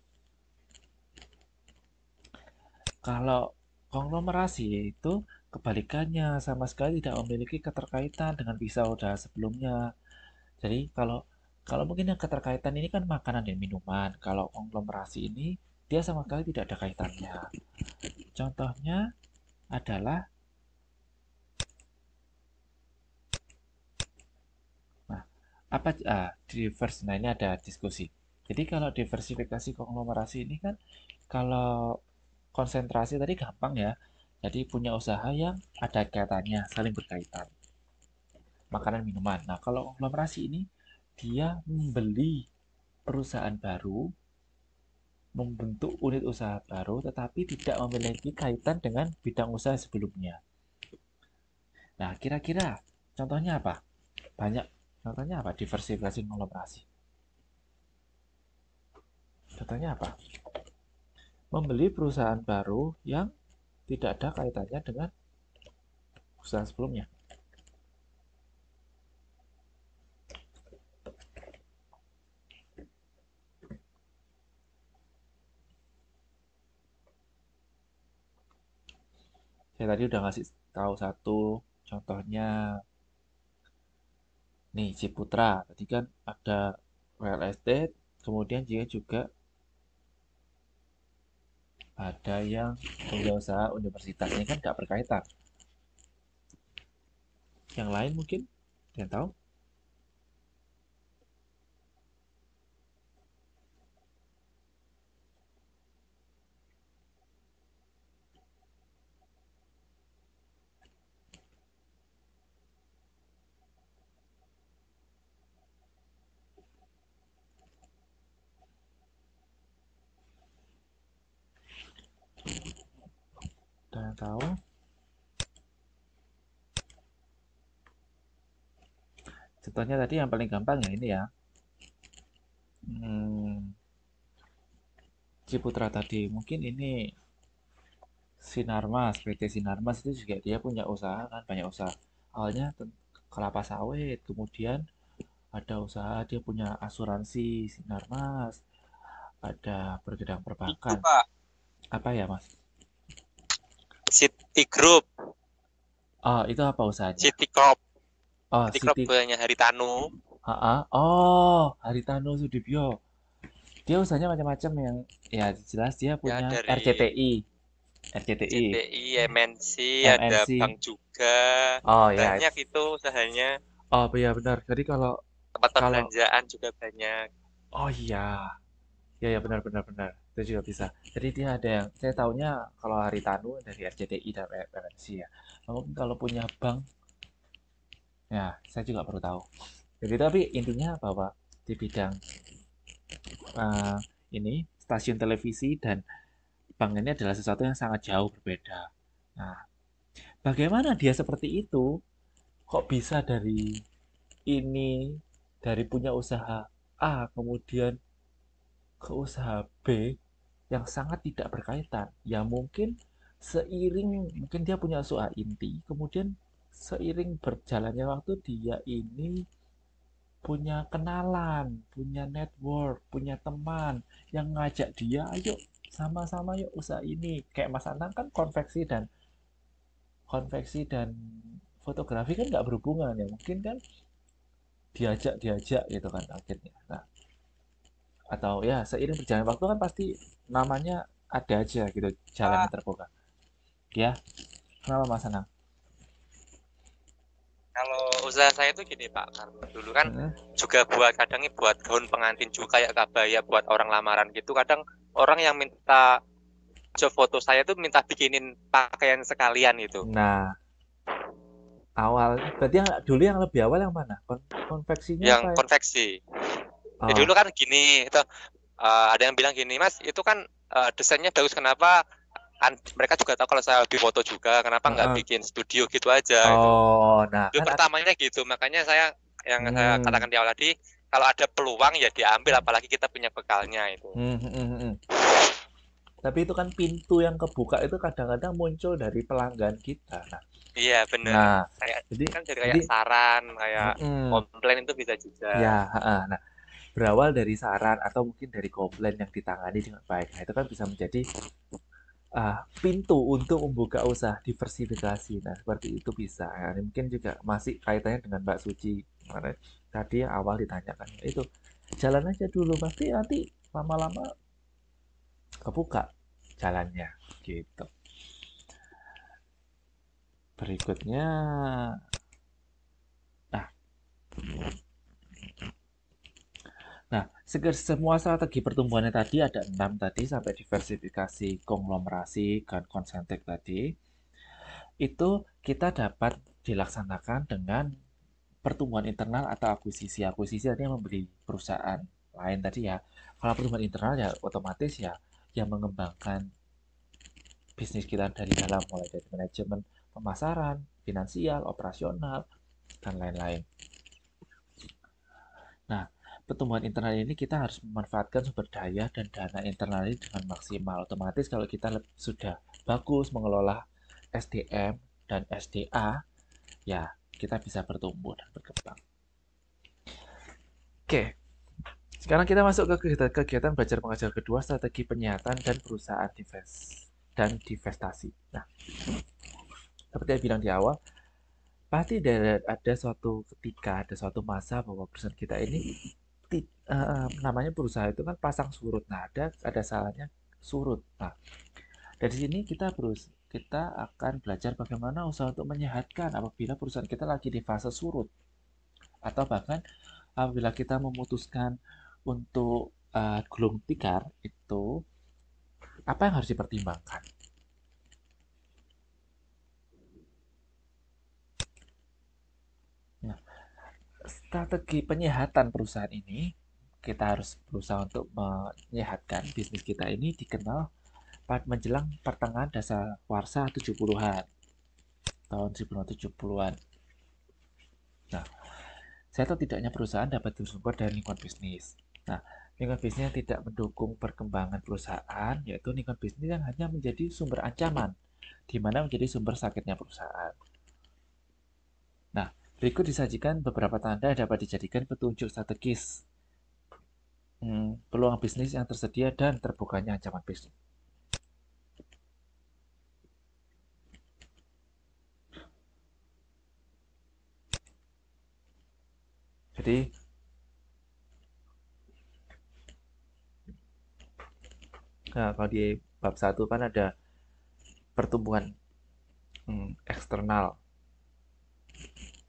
S1: Kalau konglomerasi itu kebalikannya, sama sekali tidak memiliki keterkaitan dengan usaha sebelumnya. Jadi kalau mungkin yang keterkaitan ini kan makanan dan minuman. Kalau konglomerasi ini dia sama sekali tidak ada kaitannya. Contohnya adalah diverse. Nah, ini ada diskusi. Jadi kalau diversifikasi konglomerasi ini kan kalau konsentrasi tadi gampang ya. Jadi punya usaha yang ada kaitannya, saling berkaitan. Makanan minuman. Nah, kalau konglomerasi ini dia membeli perusahaan baru membentuk unit usaha baru tetapi tidak memiliki kaitan dengan bidang usaha sebelumnya. Nah, kira-kira contohnya apa? Banyak. Contohnya apa? Diversifikasi konglomerasi. Contohnya apa? Membeli perusahaan baru yang tidak ada kaitannya dengan usaha sebelumnya. Saya tadi udah ngasih tahu satu contohnya. Nih, Ciputra. Tadi kan ada real estate, kemudian dia juga ada yang punya usaha universitas. Ini kan nggak berkaitan. Yang lain mungkin? Yang tahu? Ada yang tahu? Contohnya tadi yang paling gampang ya ini ya. Ciputra tadi. Mungkin ini Sinarmas, PT Sinarmas itu juga dia punya usaha kan, banyak usaha. Awalnya kelapa sawit, kemudian ada usaha dia punya asuransi Sinarmas, ada bergedang
S2: Itu
S1: perbankan.
S2: Pak,
S1: Apa ya, Mas?
S2: City Group,
S1: Oh, itu apa usahanya?
S2: City Corp,
S1: Oh,
S2: City Corp
S1: City.
S2: punya Haritanu.
S1: Oh, Haritanu Sudibyo. Dia usahanya macam-macam yang ya jelas dia
S2: Ya
S1: punya
S2: dari
S1: RCTI. RCTI,
S2: CTI, MNC, ada
S1: MNC.
S2: bank juga.
S1: Oh ya,
S2: Banyak itu usahanya.
S1: oh iya benar. Jadi kalau
S2: Tempat
S1: kalau
S2: perbelanjaan juga banyak.
S1: oh iya, ya ya benar benar benar. Itu juga bisa. Jadi dia ada yang saya taunya kalau Haritanu dari RCTI dan MNC ya. Mungkin kalau punya bank ya saya juga perlu tahu. Jadi tapi intinya bahwa di bidang eh, ini stasiun televisi dan bank ini adalah sesuatu yang sangat jauh berbeda. Nah, bagaimana dia seperti itu? Kok bisa dari ini dari punya usaha A kemudian ke usaha B yang sangat tidak berkaitan? Ya mungkin seiring mungkin dia punya usaha inti, kemudian seiring berjalannya waktu dia ini punya kenalan, punya network, punya teman yang ngajak dia, ayo sama-sama yuk usaha ini. Kayak Mas Anang kan konveksi dan fotografi kan nggak berhubungan ya. Mungkin kan diajak gitu kan akhirnya. Nah, atau ya seiring berjalan waktu kan pasti namanya ada aja gitu jalannya
S2: Pak,
S1: terbuka. Ya, kenapa Mas Anang?
S2: kalau usaha saya itu gini Pak, karena dulu kan
S1: Hmm.
S2: juga kadangnya buat gaun pengantin juga kayak kabaya buat orang lamaran gitu. Kadang orang yang minta job foto saya tuh minta bikinin pakaian sekalian itu.
S1: Nah, awal berarti yang dulu yang lebih awal yang mana? Konveksinya
S2: Yang
S1: apa ya?
S2: konveksi. Ya
S1: Oh,
S2: dulu kan gini, itu ada yang bilang gini, Mas, itu kan desainnya bagus, kenapa? Kan mereka juga tahu kalau saya hobi foto juga, kenapa nggak
S1: heeh.
S2: bikin studio gitu aja itu.
S1: Oh, nah
S2: Itu
S1: kan
S2: pertamanya gitu, makanya saya saya
S1: hmm,
S2: katakan di awal tadi, kalau ada peluang ya diambil, apalagi kita punya bekalnya itu.
S1: hmm, hmm, hmm, hmm. Tapi itu kan pintu yang kebuka itu kadang-kadang muncul dari pelanggan kita. Nah,
S2: Iya bener,
S1: nah,
S2: kayak
S1: jadi
S2: kan jadi
S1: jadi
S2: kayak saran, kayak
S1: mm-mm.
S2: komplain itu bisa juga.
S1: Ya, heeh. Nah, berawal dari saran atau mungkin dari komplain yang ditangani dengan baik. Nah, itu kan bisa menjadi pintu untuk membuka usaha diversifikasi. Nah, seperti itu bisa. Nah, ini mungkin juga masih kaitannya dengan Mbak Suci. Karena tadi awal ditanyakan itu jalan aja dulu pasti nanti lama-lama kebuka jalannya gitu. Berikutnya, nah, nah, semua strategi pertumbuhannya tadi ada 6 tadi sampai diversifikasi, konglomerasi, dan konsentrik tadi. Itu kita dapat dilaksanakan dengan pertumbuhan internal atau akuisisi. Akuisisi artinya membeli perusahaan lain tadi ya. Kalau pertumbuhan internal ya otomatis ya yang mengembangkan bisnis kita dari dalam, mulai dari manajemen pemasaran, finansial, operasional, dan lain-lain. Nah, pertumbuhan internal ini kita harus memanfaatkan sumber daya dan dana internal ini dengan maksimal. Otomatis kalau kita sudah bagus mengelola SDM dan SDA, ya kita bisa bertumbuh dan berkembang. Oke, sekarang kita masuk ke kegiatan belajar mengajar kedua, strategi penyihatan dan perusahaan divestasi. Nah, seperti yang bilang di awal, pasti ada suatu ketika, ada suatu masa bahwa perusahaan kita ini namanya berusaha itu kan pasang surut. Nah, ada salahnya surut. Nah, dari sini kita akan belajar bagaimana usaha untuk menyehatkan apabila perusahaan kita lagi di fase surut, atau bahkan apabila kita memutuskan untuk gulung tikar, itu apa yang harus dipertimbangkan. Nah, strategi penyehatan perusahaan ini, kita harus berusaha untuk menyehatkan bisnis kita ini dikenal menjelang pertengahan dasawarsa 70-an, tahun 1970-an. Nah, saya tahu tidaknya perusahaan dapat bersumber dari lingkungan bisnis. Nah, lingkungan bisnis yang tidak mendukung perkembangan perusahaan, yaitu lingkungan bisnis yang hanya menjadi sumber ancaman, di mana menjadi sumber sakitnya perusahaan. Nah, berikut disajikan beberapa tanda yang dapat dijadikan petunjuk strategis peluang bisnis yang tersedia dan terbukanya ancaman bisnis. Jadi, nah, kalau di bab 1 kan ada pertumbuhan eksternal.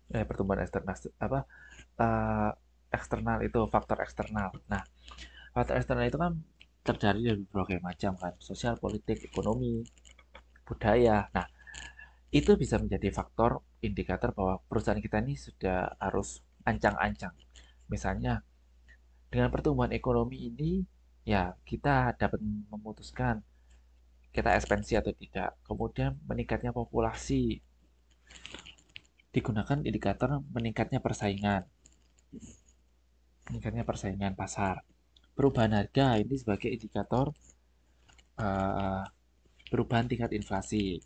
S1: Pertumbuhan eksternal eksternal itu faktor eksternal. Nah, faktor eksternal itu kan terdiri dari berbagai macam kan, sosial, politik, ekonomi, budaya. Nah, itu bisa menjadi faktor indikator bahwa perusahaan kita ini sudah harus ancang-ancang. Misalnya, dengan pertumbuhan ekonomi ini, ya kita dapat memutuskan kita ekspansi atau tidak. Kemudian meningkatnya populasi, digunakan indikator meningkatnya persaingan pasar. Perubahan harga ini sebagai indikator perubahan tingkat inflasi.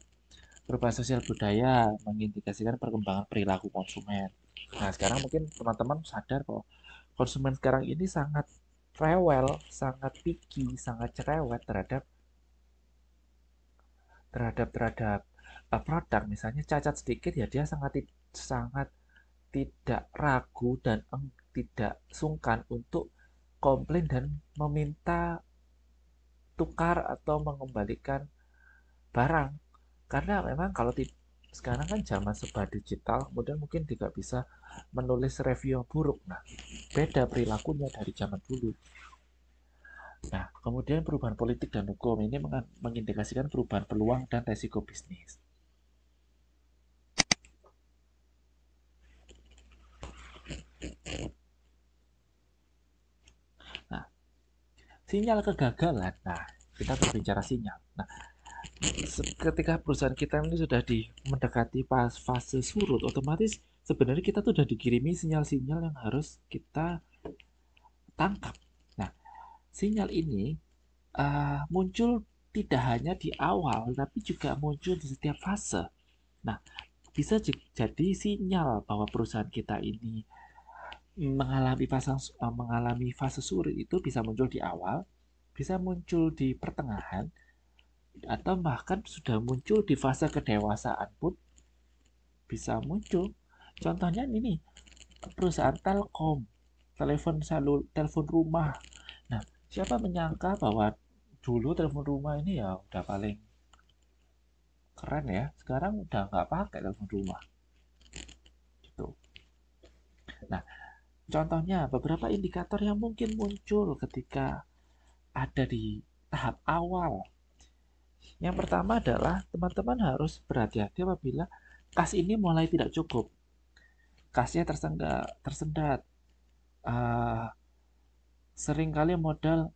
S1: Perubahan sosial budaya mengindikasikan perkembangan perilaku konsumen. Nah, sekarang mungkin teman-teman sadar bahwa konsumen sekarang ini sangat rewel, sangat picky, sangat cerewet terhadap produk. Misalnya cacat sedikit ya dia sangat tidak ragu dan tidak sungkan untuk komplain dan meminta tukar atau mengembalikan barang. Karena memang kalau sekarang kan zaman serba digital, kemudian mungkin tidak bisa menulis review yang buruk. Nah, beda perilakunya dari zaman dulu. Nah, kemudian perubahan politik dan hukum ini mengindikasikan perubahan peluang dan resiko bisnis. Nah, sinyal kegagalan. Nah, kita berbicara sinyal. Nah, ketika perusahaan kita ini sudah mendekati fase surut, otomatis sebenarnya kita tuh sudah dikirimi sinyal-sinyal yang harus kita tangkap. Nah, sinyal ini muncul tidak hanya di awal, tapi juga muncul di setiap fase. Nah, bisa jadi sinyal bahwa perusahaan kita ini mengalami fase surut itu bisa muncul di awal, bisa muncul di pertengahan, atau bahkan sudah muncul di fase kedewasaan pun bisa muncul. Contohnya ini perusahaan Telkom, telepon rumah. Nah, siapa menyangka bahwa dulu telepon rumah ini ya udah paling keren ya, sekarang udah nggak pakai telepon rumah gitu. Nah, contohnya beberapa indikator yang mungkin muncul ketika ada di tahap awal. Yang pertama adalah teman-teman harus berhati-hati apabila kas ini mulai tidak cukup, kasnya tersendat, seringkali modal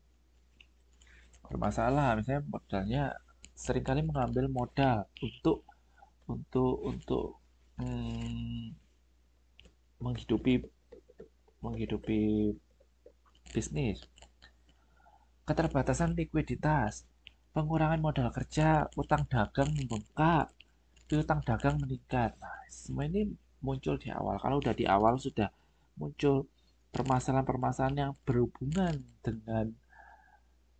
S1: bermasalah. Misalnya modalnya seringkali mengambil modal untuk menghidupi bisnis. Keterbatasan likuiditas, pengurangan modal kerja, utang dagang membengkak, piutang dagang meningkat. Nah, semua ini muncul di awal. Kalau udah di awal sudah muncul permasalahan-permasalahan yang berhubungan dengan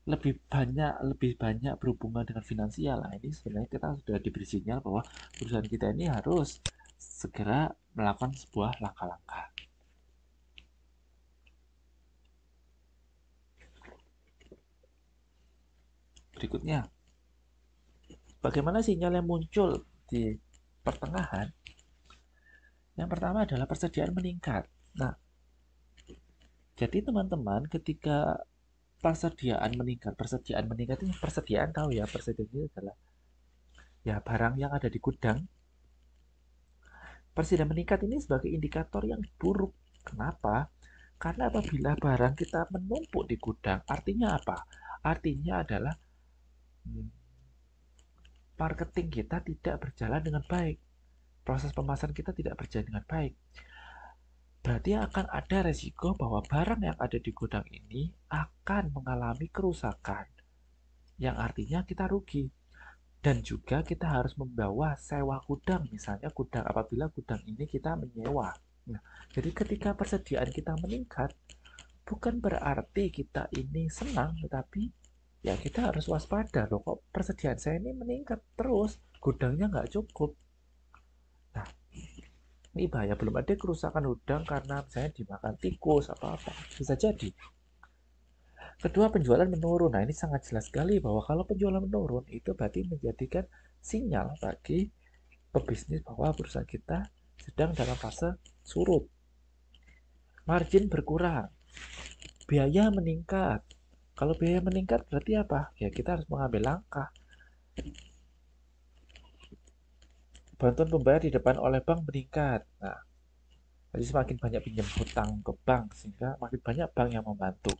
S1: lebih banyak berhubungan dengan finansial. Nah, ini sebenarnya kita sudah diberi sinyal bahwa perusahaan kita ini harus segera melakukan sebuah langkah-langkah. Berikutnya, bagaimana sinyal yang muncul di pertengahan? Yang pertama adalah persediaan meningkat. Nah, jadi teman-teman ketika persediaan meningkat ini persediaan tahu ya, persediaan itu adalah ya barang yang ada di gudang. Persediaan meningkat ini sebagai indikator yang buruk. Kenapa? Karena apabila barang kita menumpuk di gudang, artinya apa? Artinya adalah marketing kita tidak berjalan dengan baik. Proses pemasaran kita tidak berjalan dengan baik. Berarti akan ada resiko bahwa barang yang ada di gudang ini akan mengalami kerusakan. Yang artinya kita rugi. Dan juga kita harus membawa sewa gudang, misalnya gudang apabila gudang ini kita menyewa. Nah, jadi ketika persediaan kita meningkat, bukan berarti kita ini senang, tetapi ya kita harus waspada loh, kok persediaan saya ini meningkat terus, gudangnya nggak cukup. Nah, ini bahaya, belum ada kerusakan gudang karena misalnya dimakan tikus apa-apa, bisa jadi. Kedua, penjualan menurun. Nah, ini sangat jelas sekali bahwa kalau penjualan menurun, itu berarti menjadikan sinyal bagi pebisnis bahwa perusahaan kita sedang dalam fase surut. Margin berkurang. Biaya meningkat. Kalau biaya meningkat berarti apa? Ya, kita harus mengambil langkah. Bantuan pembayar di depan oleh bank meningkat. Nah, jadi semakin banyak pinjam hutang ke bank, sehingga makin banyak bank yang membantu.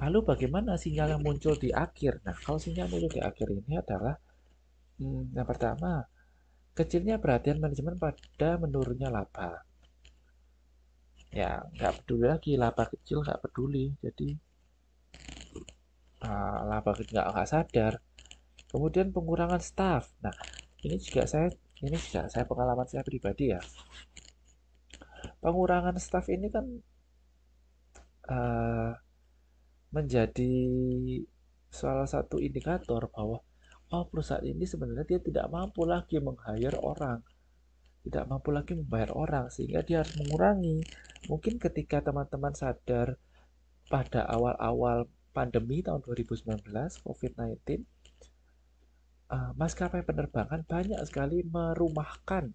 S1: Lalu bagaimana sinyal yang muncul di akhir? Nah, kalau sinyal muncul di akhir ini adalah yang pertama, kecilnya perhatian manajemen pada menurunnya laba. Ya, nggak peduli lagi, laba kecil nggak peduli. Jadi, laba kecil nggak sadar. Kemudian pengurangan staff. Nah, ini juga saya pengalaman saya pribadi ya. Pengurangan staff ini kan menjadi salah satu indikator bahwa perusahaan ini sebenarnya dia tidak mampu lagi meng-hire orang, tidak mampu lagi membayar orang, sehingga dia harus mengurangi. Mungkin ketika teman-teman sadar pada awal-awal pandemi tahun 2019 COVID-19, maskapai penerbangan banyak sekali merumahkan,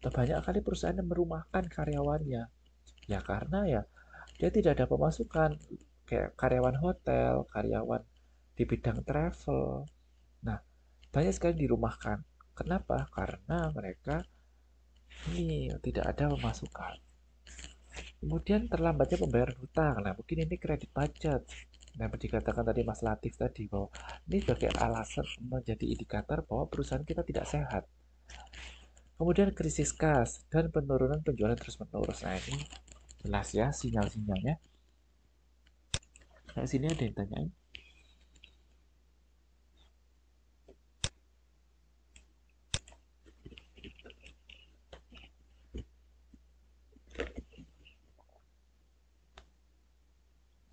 S1: atau banyak kali perusahaan yang merumahkan karyawannya. Ya karena ya dia tidak ada pemasukan, kayak karyawan hotel, karyawan di bidang travel. Nah, banyak sekali dirumahkan. Kenapa? Karena mereka ini tidak ada pemasukan. Kemudian terlambatnya pembayaran hutang. Nah, mungkin ini kredit macet. Nah, dikatakan tadi Mas Latif tadi bahwa ini sebagai alasan menjadi indikator bahwa perusahaan kita tidak sehat. Kemudian krisis kas dan penurunan penjualan terus-menerus. Nah, ini jelas ya sinyal-sinyalnya. Nah, sini ada yang tanyain.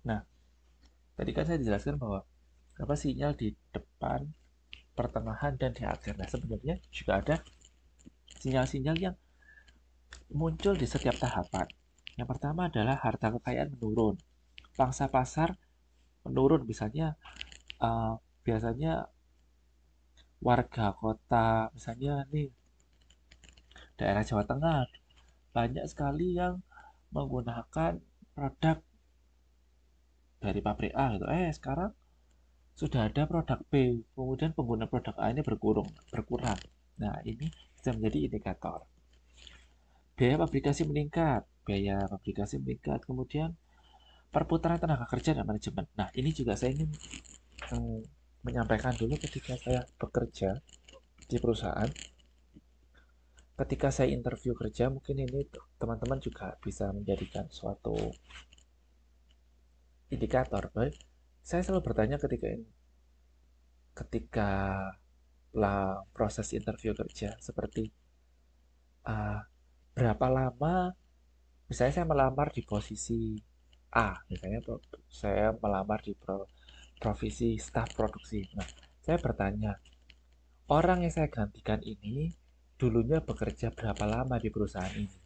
S1: Nah, tadi kan saya dijelaskan bahwa apa sinyal di depan, pertengahan, dan di akhir. Nah, sebenarnya juga ada sinyal-sinyal yang muncul di setiap tahapan. Yang pertama adalah harta kekayaan menurun, pangsa pasar menurun. Misalnya biasanya warga kota, misalnya nih daerah Jawa Tengah, banyak sekali yang menggunakan produk dari pabrik A gitu. Sekarang sudah ada produk B, kemudian pengguna produk A ini berkurang. Nah, ini bisa menjadi indikator. Biaya publikasi meningkat. biaya publikasi meningkat, kemudian perputaran tenaga kerja dan manajemen. Nah, ini juga saya ingin menyampaikan dulu ketika saya bekerja di perusahaan. Ketika saya interview kerja, mungkin ini teman-teman juga bisa menjadikan suatu indikator. Baik, saya selalu bertanya ketika proses interview kerja seperti berapa lama, misalnya saya melamar di posisi A, misalnya saya melamar di profesi staf produksi. Nah, saya bertanya, orang yang saya gantikan ini dulunya bekerja berapa lama di perusahaan ini?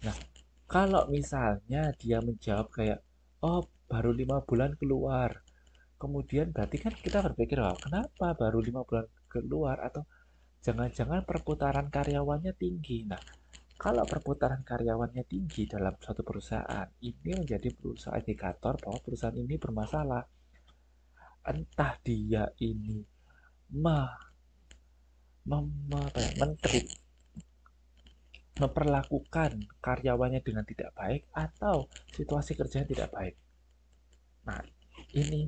S1: Nah, kalau misalnya dia menjawab kayak, oh baru 5 bulan keluar, kemudian berarti kan kita berpikir, oh, kenapa baru 5 bulan keluar, atau jangan-jangan perputaran karyawannya tinggi. Nah, kalau perputaran karyawannya tinggi dalam suatu perusahaan, ini menjadi perusahaan indikator bahwa perusahaan ini bermasalah. Entah dia ini memperlakukan karyawannya dengan tidak baik, atau situasi kerjanya tidak baik. Nah, ini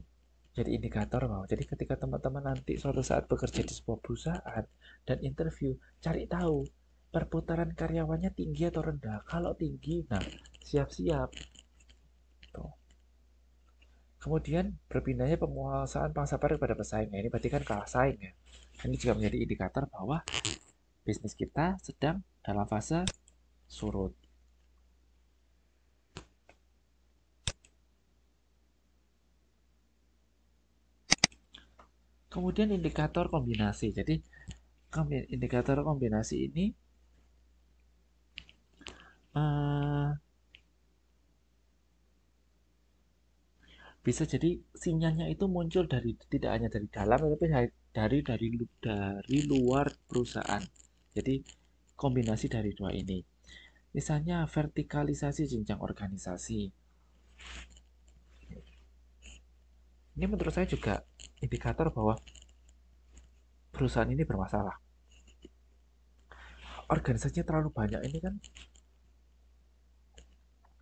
S1: jadi indikator bahwa jadi ketika teman-teman nanti suatu saat bekerja di sebuah perusahaan dan interview, cari tahu perputaran karyawannya tinggi atau rendah. Kalau tinggi, nah siap-siap. Tuh. Kemudian berpindahnya penguasaan pangsa pasar kepada pesaing. Ini berarti kan kalah saing ya. Ini juga menjadi indikator bahwa bisnis kita sedang dalam fase surut. Kemudian indikator kombinasi. Jadi indikator kombinasi ini bisa jadi sinyalnya itu muncul dari tidak hanya dari dalam, tapi dari luar perusahaan. Jadi kombinasi dari dua ini. Misalnya vertikalisasi jenjang organisasi. Ini menurut saya juga indikator bahwa perusahaan ini bermasalah. Organisasinya terlalu banyak, ini kan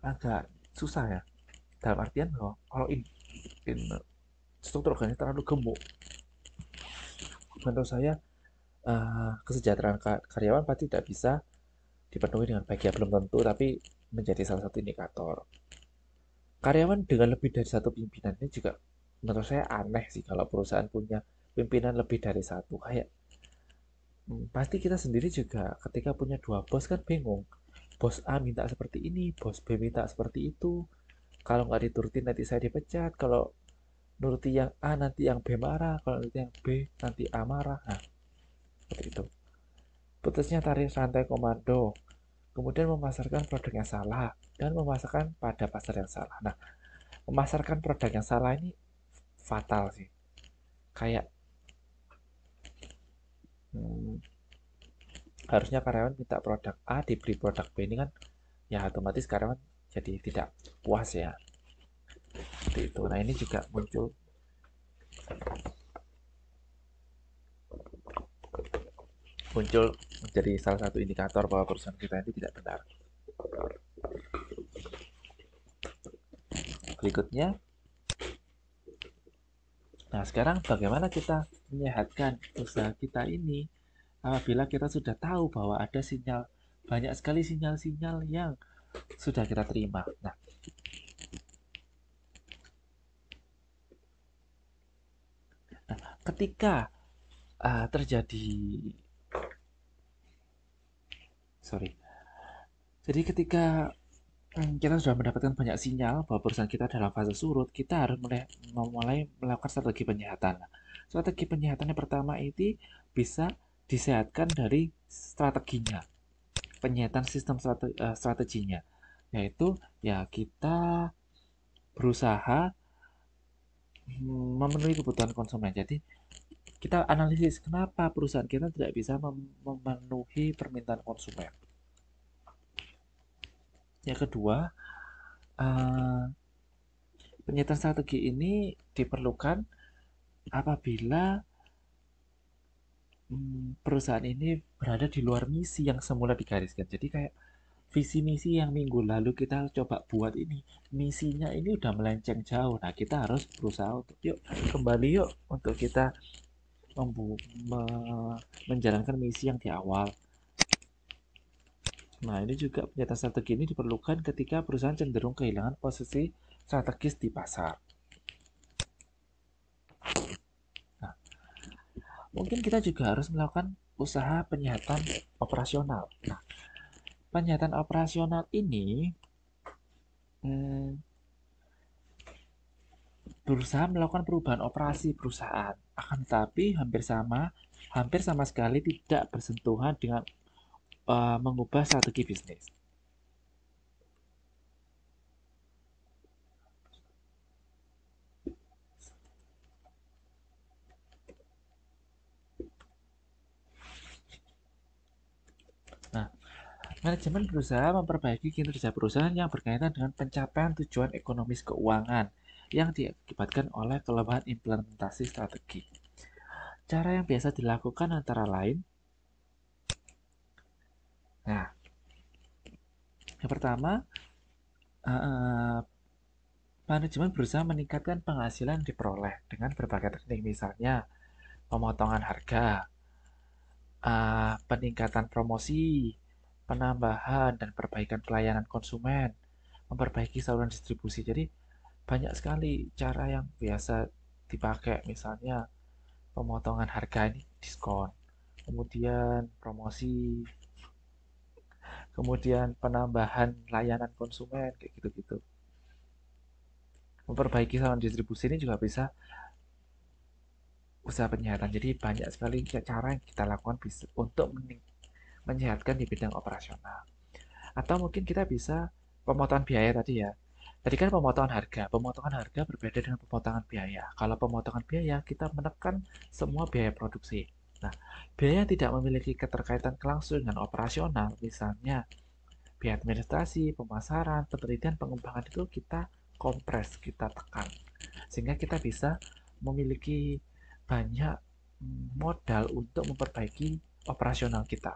S1: agak susah ya. Dalam artian bahwa kalau struktur organisasi terlalu gemuk, menurut saya kesejahteraan karyawan pasti tidak bisa dipenuhi dengan baik, ya belum tentu, tapi menjadi salah satu indikator. Karyawan dengan lebih dari satu pimpinan ini juga menurut saya aneh sih kalau perusahaan punya pimpinan lebih dari satu. Kayak pasti kita sendiri juga ketika punya 2 bos kan bingung. Bos A minta seperti ini, bos B minta seperti itu. Kalau nggak diturutin nanti saya dipecat. Kalau nuruti yang A nanti yang B marah. Kalau nuruti yang B nanti A marah. Nah, seperti itu. Putusnya tarik rantai komando. Kemudian memasarkan produk yang salah dan memasarkan pada pasar yang salah. Nah, memasarkan produk yang salah ini fatal sih. Kayak harusnya karyawan minta produk A dibeli produk B, ini kan ya otomatis karyawan jadi tidak puas ya. Seperti itu. Nah, ini juga muncul menjadi salah satu indikator bahwa perusahaan kita ini tidak benar. Berikutnya, nah sekarang bagaimana kita menyehatkan usaha kita ini apabila kita sudah tahu bahwa ada banyak sekali sinyal-sinyal yang sudah kita terima. Nah, ketika jadi ketika kita sudah mendapatkan banyak sinyal bahwa perusahaan kita dalam fase surut, kita harus mulai melakukan strategi penyehatan. Strategi penyehatan yang pertama itu bisa disehatkan dari strateginya, penyehatan sistem strateginya, yaitu ya kita berusaha memenuhi kebutuhan konsumen. Jadi kita analisis kenapa perusahaan kita tidak bisa memenuhi permintaan konsumen. Yang kedua, penyehatan strategi ini diperlukan apabila perusahaan ini berada di luar misi yang semula digariskan. Jadi kayak visi misi yang minggu lalu kita coba buat ini, misinya ini udah melenceng jauh. Nah, kita harus berusaha untuk kembali yuk untuk kita menjalankan misi yang di awal. Nah, ini juga penyataan strategi ini diperlukan ketika perusahaan cenderung kehilangan posisi strategis di pasar. Nah, mungkin kita juga harus melakukan usaha penyihatan operasional. Nah, penyihatan operasional ini berusaha melakukan perubahan operasi perusahaan, akan tetapi hampir sama sekali tidak bersentuhan dengan mengubah strategi bisnis. Nah, manajemen berusaha memperbaiki kinerja perusahaan yang berkaitan dengan pencapaian tujuan ekonomis keuangan yang diakibatkan oleh kelemahan implementasi strategi. Cara yang biasa dilakukan antara lain, nah, yang pertama, manajemen berusaha meningkatkan penghasilan diperoleh dengan berbagai teknik, misalnya pemotongan harga, peningkatan promosi, penambahan dan perbaikan pelayanan konsumen, memperbaiki saluran distribusi. Jadi banyak sekali cara yang biasa dipakai, misalnya pemotongan harga ini diskon, kemudian promosi, kemudian penambahan layanan konsumen, kayak gitu-gitu. Memperbaiki saluran distribusi ini juga bisa usaha penyihatan. Jadi banyak sekali cara yang kita lakukan untuk menyehatkan di bidang operasional. Atau mungkin kita bisa pemotongan biaya tadi ya. Tadi kan pemotongan harga. Pemotongan harga berbeda dengan pemotongan biaya. Kalau pemotongan biaya, kita menekan semua biaya produksi. Nah, biaya yang tidak memiliki keterkaitan langsung dengan operasional, misalnya biaya administrasi, pemasaran, penelitian, pengembangan, itu kita kompres, kita tekan. Sehingga kita bisa memiliki banyak modal untuk memperbaiki operasional kita.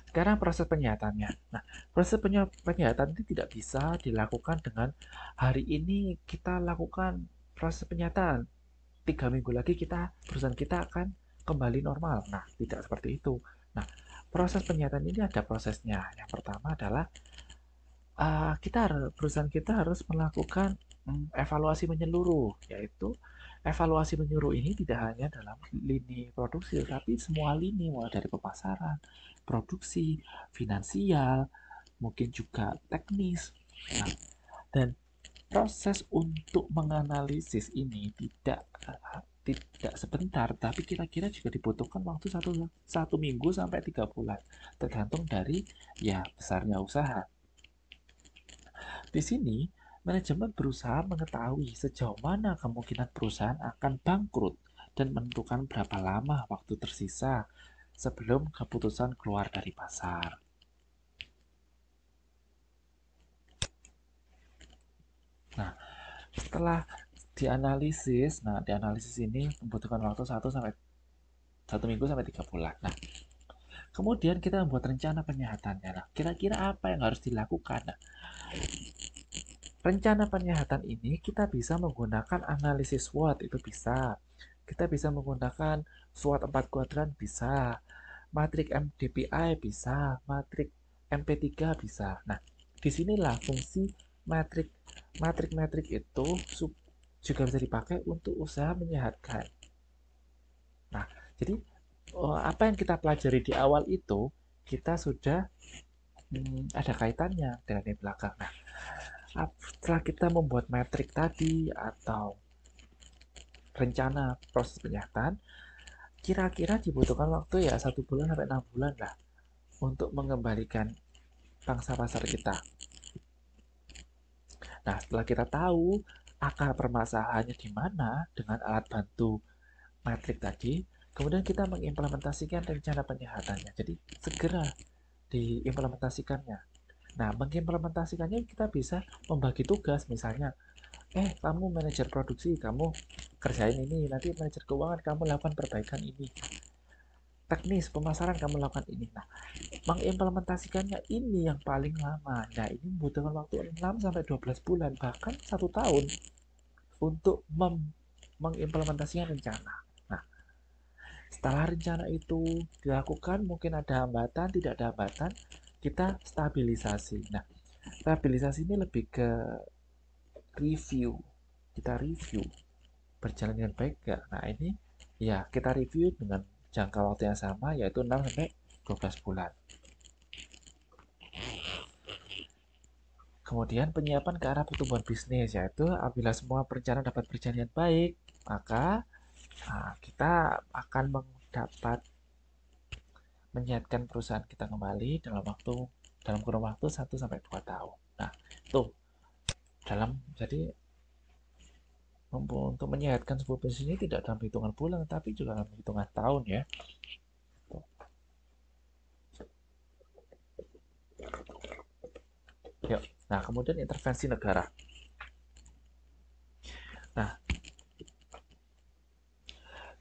S1: Sekarang proses penyihatannya. Nah, proses penyihatan itu tidak bisa dilakukan dengan hari ini kita lakukan proses penyihatan. 3 minggu lagi perusahaan kita akan kembali normal. Nah, tidak seperti itu. Nah, proses penyihatan ini ada prosesnya. Yang pertama adalah perusahaan kita harus melakukan evaluasi menyeluruh, yaitu evaluasi menyeluruh ini tidak hanya dalam lini produksi, tapi semua lini, mulai dari pemasaran, produksi, finansial, mungkin juga teknis. Nah, dan proses untuk menganalisis ini tidak sebentar, tapi kira-kira juga dibutuhkan waktu satu minggu sampai 3 bulan, tergantung dari besarnya usaha. Di sini, manajemen berusaha mengetahui sejauh mana kemungkinan perusahaan akan bangkrut dan menentukan berapa lama waktu tersisa sebelum keputusan keluar dari pasar. Nah, setelah dianalisis ini membutuhkan waktu 1 minggu sampai 3 bulan. Nah, kemudian kita membuat rencana penyihatannya. Nah, kira-kira apa yang harus dilakukan? Nah, rencana penyihatan ini kita bisa menggunakan analisis SWOT, itu bisa. Kita bisa menggunakan SWOT 4 kuadran, bisa. Matrik MDPI bisa, matrik MP3 bisa. Nah, disinilah fungsi matrik itu juga bisa dipakai untuk usaha menyehatkan. Nah, jadi apa yang kita pelajari di awal itu kita sudah ada kaitannya dengan di belakang. Nah, setelah kita membuat metrik tadi atau rencana proses penyihatan, kira-kira dibutuhkan waktu 1 bulan sampai 6 bulan lah untuk mengembalikan pangsa pasar kita. Nah, setelah kita tahu akar permasalahannya di mana dengan alat bantu metrik tadi, kemudian kita mengimplementasikan rencana penyihatannya. Jadi segera diimplementasikannya. Nah, mengimplementasikannya kita bisa membagi tugas, misalnya, kamu manajer produksi, kamu kerjain ini, nanti manajer keuangan kamu lakukan perbaikan ini, teknis pemasaran kamu lakukan ini. Nah, mengimplementasikannya ini yang paling lama. Nah, ini membutuhkan waktu 6 sampai 12 bulan, bahkan 1 tahun untuk mengimplementasikan rencana. Nah, setelah rencana itu dilakukan, mungkin ada hambatan, tidak ada hambatan, kita stabilisasi. Nah, stabilisasi ini lebih ke review. Kita review berjalan dengan baik gak? Nah, ini ya kita review dengan jangka waktu yang sama, yaitu 6 sampai 12 bulan. Kemudian penyiapan ke arah pertumbuhan bisnis, yaitu apabila semua perencanaan dapat berjalan dengan baik, maka kita akan mendapat menyiapkan perusahaan kita kembali dalam kurun waktu 1 sampai 2 tahun. Nah, itu jadi untuk menyehatkan sebuah bisnis ini tidak dalam hitungan bulan, tapi juga dalam hitungan tahun ya. Yuk. Nah, kemudian intervensi negara. Nah,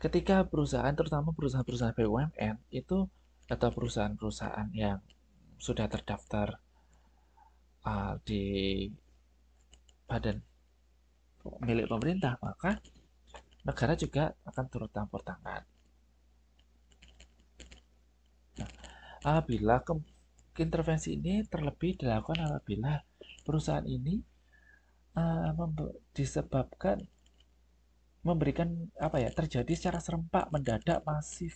S1: ketika perusahaan, terutama perusahaan-perusahaan BUMN itu atau perusahaan-perusahaan yang sudah terdaftar di badan milik pemerintah, maka negara juga akan turut campur tangan. Nah, apabila intervensi ini terlebih dilakukan apabila perusahaan ini disebabkan memberikan terjadi secara serempak, mendadak, masif,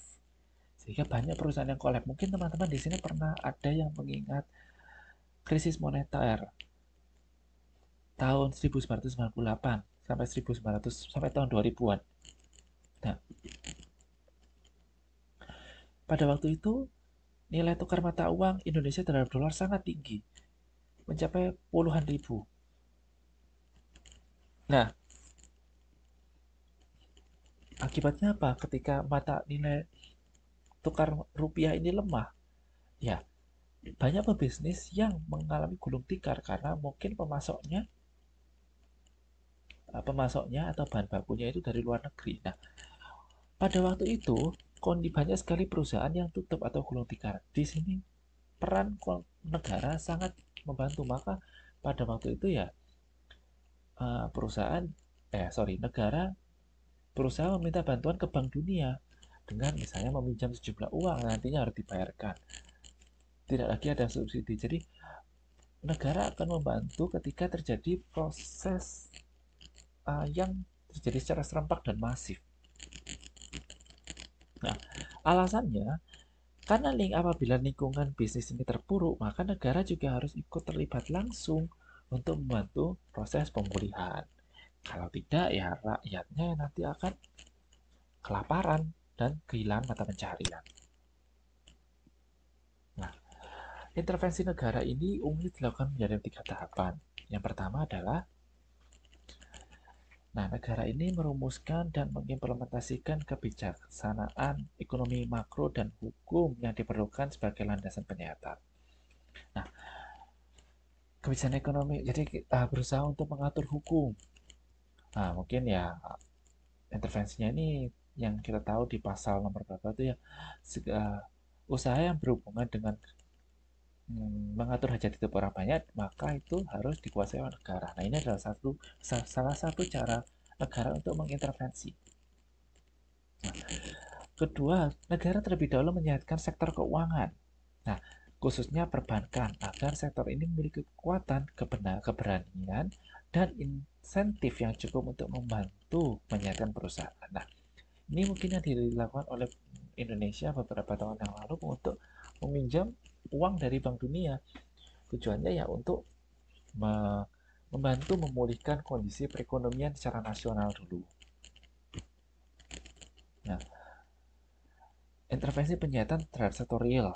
S1: sehingga banyak perusahaan yang kolab. Mungkin teman-teman di sini pernah ada yang mengingat krisis moneter tahun 1998 sampai 1900 sampai tahun 2000-an. Nah, pada waktu itu nilai tukar mata uang Indonesia terhadap dolar sangat tinggi, mencapai puluhan ribu. Nah, akibatnya apa? Ketika nilai tukar rupiah ini lemah, ya banyak pebisnis yang mengalami gulung tikar karena mungkin pemasoknya atau bahan bakunya itu dari luar negeri. Nah, pada waktu itu banyak sekali perusahaan yang tutup atau gulung tikar. Di sini peran negara sangat membantu. Maka pada waktu itu ya negara berusaha meminta bantuan ke Bank Dunia dengan misalnya meminjam sejumlah uang nantinya harus dibayarkan. Tidak lagi ada subsidi. Jadi negara akan membantu ketika terjadi proses yang terjadi secara serempak dan masif. Nah, alasannya karena apabila lingkungan bisnis ini terpuruk, maka negara juga harus ikut terlibat langsung untuk membantu proses pemulihan. Kalau tidak, ya rakyatnya nanti akan kelaparan dan kehilangan mata pencaharian. Nah, intervensi negara ini umumnya dilakukan menjadi 3 tahapan. Yang pertama adalah negara ini merumuskan dan mengimplementasikan kebijaksanaan ekonomi makro dan hukum yang diperlukan sebagai landasan penyihatan. Nah, kebijakan ekonomi, jadi kita berusaha untuk mengatur hukum. Nah, mungkin ya intervensinya ini yang kita tahu di pasal nomor berapa itu ya, usaha yang berhubungan dengan mengatur hajat hidup orang banyak, maka itu harus dikuasai oleh negara. Nah, ini adalah salah satu cara negara untuk mengintervensi. Nah, kedua, negara terlebih dahulu menyehatkan sektor keuangan. Nah, khususnya perbankan, agar sektor ini memiliki kekuatan, keberanian, dan insentif yang cukup untuk membantu menyehatkan perusahaan. Nah, ini mungkin yang dilakukan oleh Indonesia beberapa tahun yang lalu untuk meminjam uang dari Bank Dunia. Tujuannya ya untuk membantu memulihkan kondisi perekonomian secara nasional dulu. Nah, intervensi penyihatan terhadap sektor real.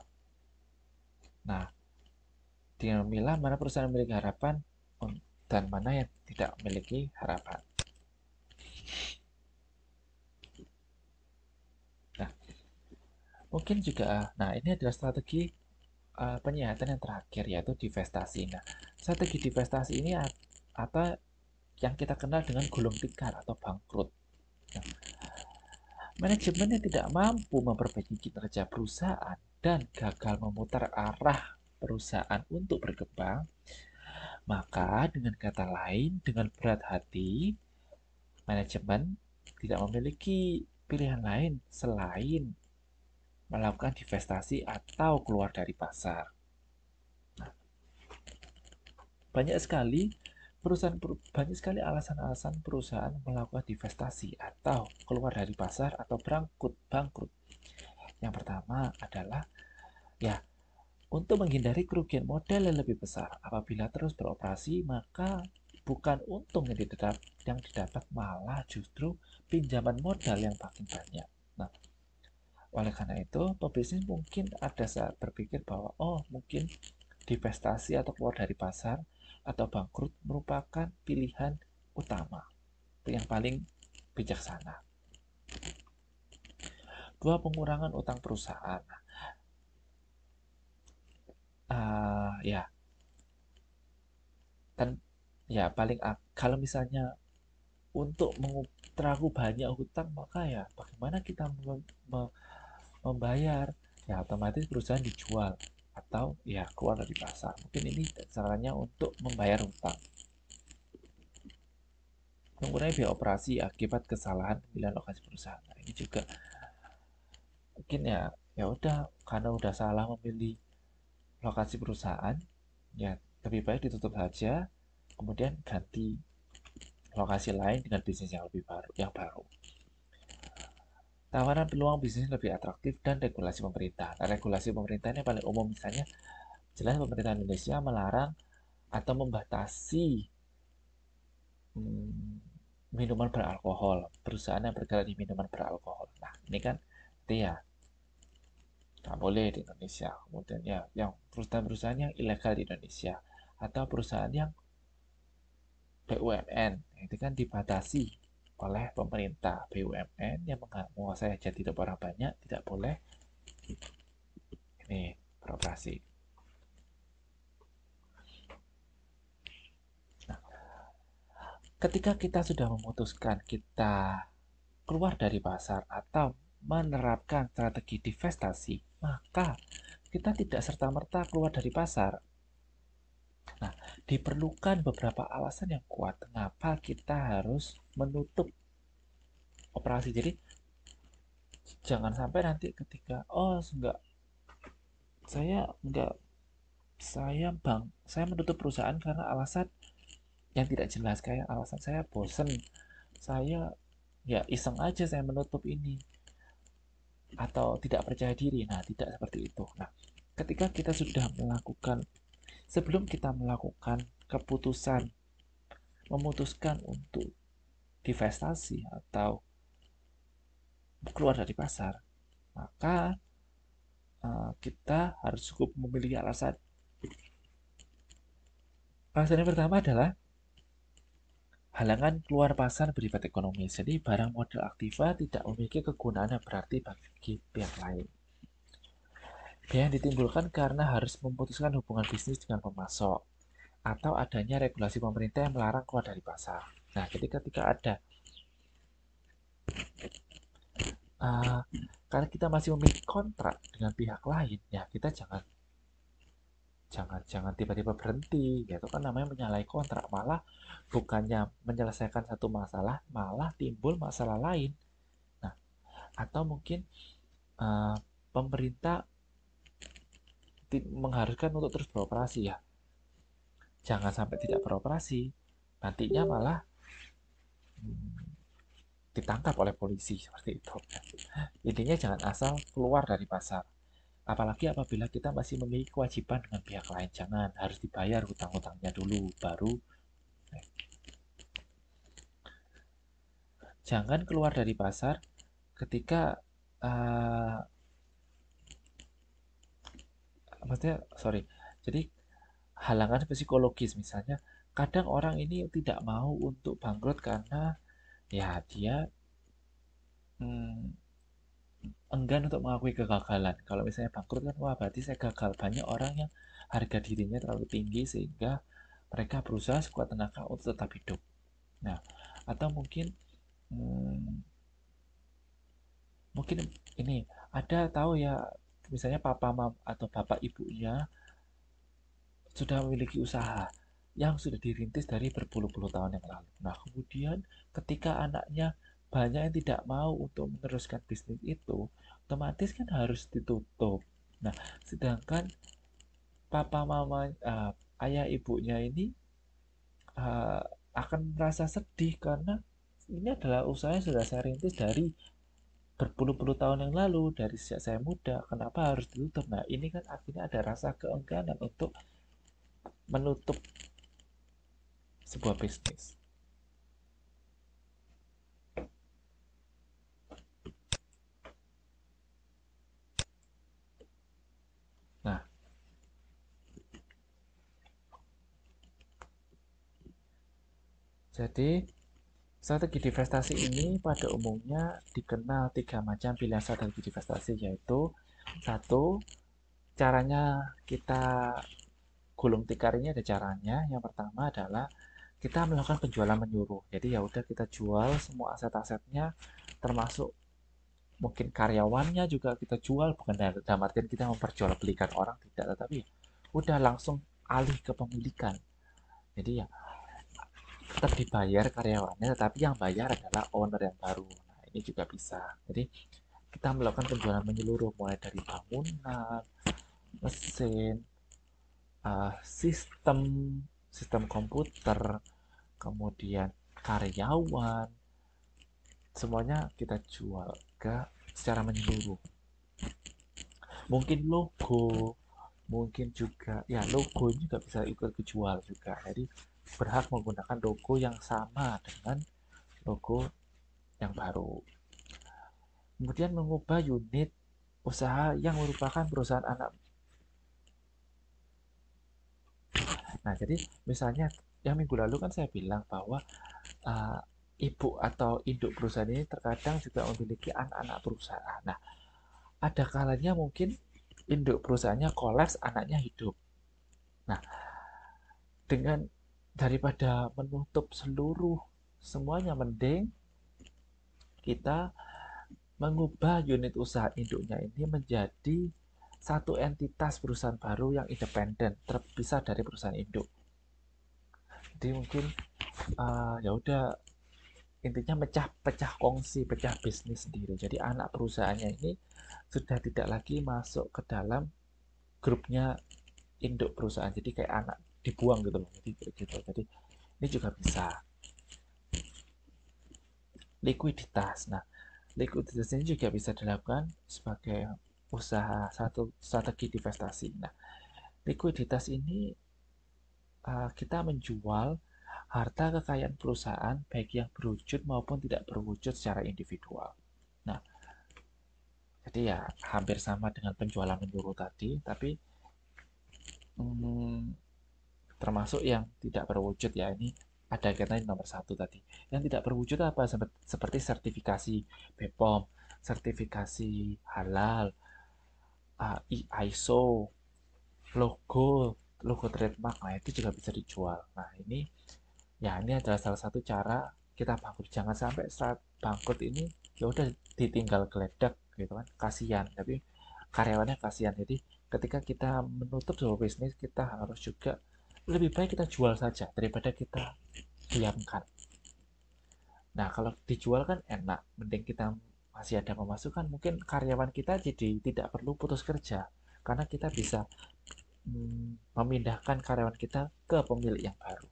S1: Nah, dengan memilah mana perusahaan memiliki harapan dan mana yang tidak memiliki harapan. Nah, mungkin juga, ini adalah strategi penyihatan yang terakhir, yaitu divestasi. Nah, strategi divestasi ini atau yang kita kenal dengan gulung tikar atau bangkrut. Nah, manajemen yang tidak mampu memperbaiki kinerja perusahaan dan gagal memutar arah perusahaan untuk berkembang, maka dengan kata lain, dengan berat hati, manajemen tidak memiliki pilihan lain selain melakukan divestasi atau keluar dari pasar. Nah, banyak sekali alasan-alasan perusahaan melakukan divestasi atau keluar dari pasar atau bangkrut. Yang pertama adalah ya untuk menghindari kerugian modal yang lebih besar. Apabila terus beroperasi, maka bukan untung yang didapat, malah justru pinjaman modal yang makin banyak. Nah, oleh karena itu, pebisnis mungkin ada saat berpikir bahwa mungkin divestasi atau keluar dari pasar atau bangkrut merupakan pilihan utama yang paling bijaksana. Dua, pengurangan utang perusahaan. Kalau misalnya untuk terlalu banyak hutang, maka ya bagaimana kita membayar? Ya otomatis perusahaan dijual atau ya keluar dari pasar. Mungkin ini caranya untuk membayar hutang. Mengurangi biaya operasi akibat kesalahan pemilihan lokasi perusahaan. Nah, ini juga mungkin ya udah, karena udah salah memilih lokasi perusahaan, ya lebih baik ditutup saja, kemudian ganti lokasi lain dengan bisnis yang baru. Tawaran peluang bisnis lebih atraktif dan regulasi pemerintah. Nah, regulasi pemerintah ini paling umum, misalnya jelas pemerintah Indonesia melarang atau membatasi minuman beralkohol, perusahaan yang bergerak di minuman beralkohol. Nah, ini kan ya nggak boleh di Indonesia. Kemudian ya yang perusahaan-perusahaan yang ilegal di Indonesia atau perusahaan yang BUMN itu kan dibatasi oleh pemerintah. BUMN yang menguasai hajat hidup orang banyak tidak boleh ini beroperasi. Nah, ketika kita sudah memutuskan kita keluar dari pasar atau menerapkan strategi divestasi, maka kita tidak serta-merta keluar dari pasar. Nah, diperlukan beberapa alasan yang kuat kenapa kita harus menutup operasi. Jadi jangan sampai nanti ketika saya menutup perusahaan karena alasan yang tidak jelas, kayak alasan saya bosen, saya ya iseng aja saya menutup ini, atau tidak percaya diri. Nah, tidak seperti itu. Nah, ketika kita sudah sebelum kita melakukan keputusan memutuskan untuk divestasi atau keluar dari pasar, maka kita harus cukup memiliki alasan. Alasan yang pertama adalah halangan keluar pasar bersifat ekonomis. Jadi barang modal aktiva tidak memiliki kegunaan yang berarti bagi pihak lain. Yang ditimbulkan karena harus memutuskan hubungan bisnis dengan pemasok atau adanya regulasi pemerintah yang melarang keluar dari pasar. Nah, jadi ketika ada karena kita masih memiliki kontrak dengan pihak lain, ya kita jangan tiba-tiba berhenti, gitu kan, namanya menyalahi kontrak. Malah bukannya menyelesaikan satu masalah, malah timbul masalah lain. Nah, atau mungkin pemerintah mengharuskan untuk terus beroperasi, ya jangan sampai tidak beroperasi, nantinya malah ditangkap oleh polisi, seperti itu. Intinya jangan asal keluar dari pasar, apalagi apabila kita masih memiliki kewajiban dengan pihak lain. Jangan, harus dibayar hutang-hutangnya dulu, baru jangan keluar dari pasar ketika jadi halangan psikologis. Misalnya kadang orang ini tidak mau untuk bangkrut karena ya dia enggan untuk mengakui kegagalan. Kalau misalnya bangkrut kan, wah berarti saya gagal. Banyak orang yang harga dirinya terlalu tinggi sehingga mereka berusaha sekuat tenaga untuk tetap hidup. Nah, atau mungkin Mungkin ini ada tahu ya, misalnya papa mam atau bapak ibunya sudah memiliki usaha yang sudah dirintis dari berpuluh-puluh tahun yang lalu. Nah, kemudian ketika anaknya banyak yang tidak mau untuk meneruskan bisnis itu, otomatis kan harus ditutup. Nah, sedangkan papa mama ayah ibunya ini uh, akan merasa sedih karena ini adalah usaha yang sudah saya rintis dari berpuluh-puluh tahun yang lalu, dari sejak saya muda, kenapa harus ditutup? Nah, ini kan akhirnya ada rasa keengganan untuk menutup sebuah bisnis. Nah, jadi strategi divestasi ini pada umumnya dikenal 3 macam pilihan strategi divestasi, yaitu satu, caranya kita gulung tikar ini ada caranya. Yang pertama adalah kita melakukan penjualan menyeluruh. Jadi ya udah kita jual semua aset-asetnya, termasuk mungkin karyawannya juga kita jual, bukan dalam artian kita memperjualbelikan orang, tidak, tetapi udah langsung alih ke pemilikan. Jadi ya tetap dibayar karyawannya, tetapi yang bayar adalah owner yang baru. Nah, ini juga bisa. Jadi kita melakukan penjualan menyeluruh mulai dari bangunan, mesin, sistem sistem komputer, kemudian karyawan, semuanya kita jual ke secara menyeluruh. Mungkin logo, mungkin juga ya logo ini juga bisa ikut kejual juga. Jadi berhak menggunakan logo yang sama dengan logo yang baru. Kemudian mengubah unit usaha yang merupakan perusahaan anak. Nah, jadi misalnya yang minggu lalu kan saya bilang bahwa uh, ibu atau induk perusahaan ini terkadang juga memiliki anak-anak perusahaan. Nah, ada kalanya mungkin induk perusahaannya kolaps, anaknya hidup. Nah, dengan daripada menutup semuanya, mending kita mengubah unit usaha induknya ini menjadi satu entitas perusahaan baru yang independen, terpisah dari perusahaan induk. Jadi mungkin ya udah, intinya pecah kongsi, pecah bisnis sendiri. Jadi anak perusahaannya ini sudah tidak lagi masuk ke dalam grupnya induk perusahaan. Jadi kayak anak dibuang gitu loh. Jadi gitu. Jadi ini juga bisa. Likuiditas. Nah, likuiditas ini juga bisa dilakukan sebagai usaha satu strategi divestasi. Nah, likuiditas ini kita menjual harta kekayaan perusahaan baik yang berwujud maupun tidak berwujud secara individual. Nah, jadi ya hampir sama dengan penjualan menyeluruh tadi, tapi termasuk yang tidak berwujud ya. Ini ada kaitannya nomor 1 tadi. Yang tidak berwujud apa? Seperti sertifikasi BPOM, sertifikasi halal, ISO, logo trademark. Nah, itu juga bisa dijual. Nah, ini adalah salah satu cara kita bangkrut. Jangan sampai saat bangkrut ini ya udah ditinggal geledak gitu kan, kasihan. Tapi karyawannya kasihan. Jadi ketika kita menutup sebuah bisnis, kita harus juga lebih baik kita jual saja daripada kita diamkan. Nah, kalau dijual kan enak, mending kita masih ada pemasukan. Mungkin karyawan kita jadi tidak perlu putus kerja karena kita bisa memindahkan karyawan kita ke pemilik yang baru.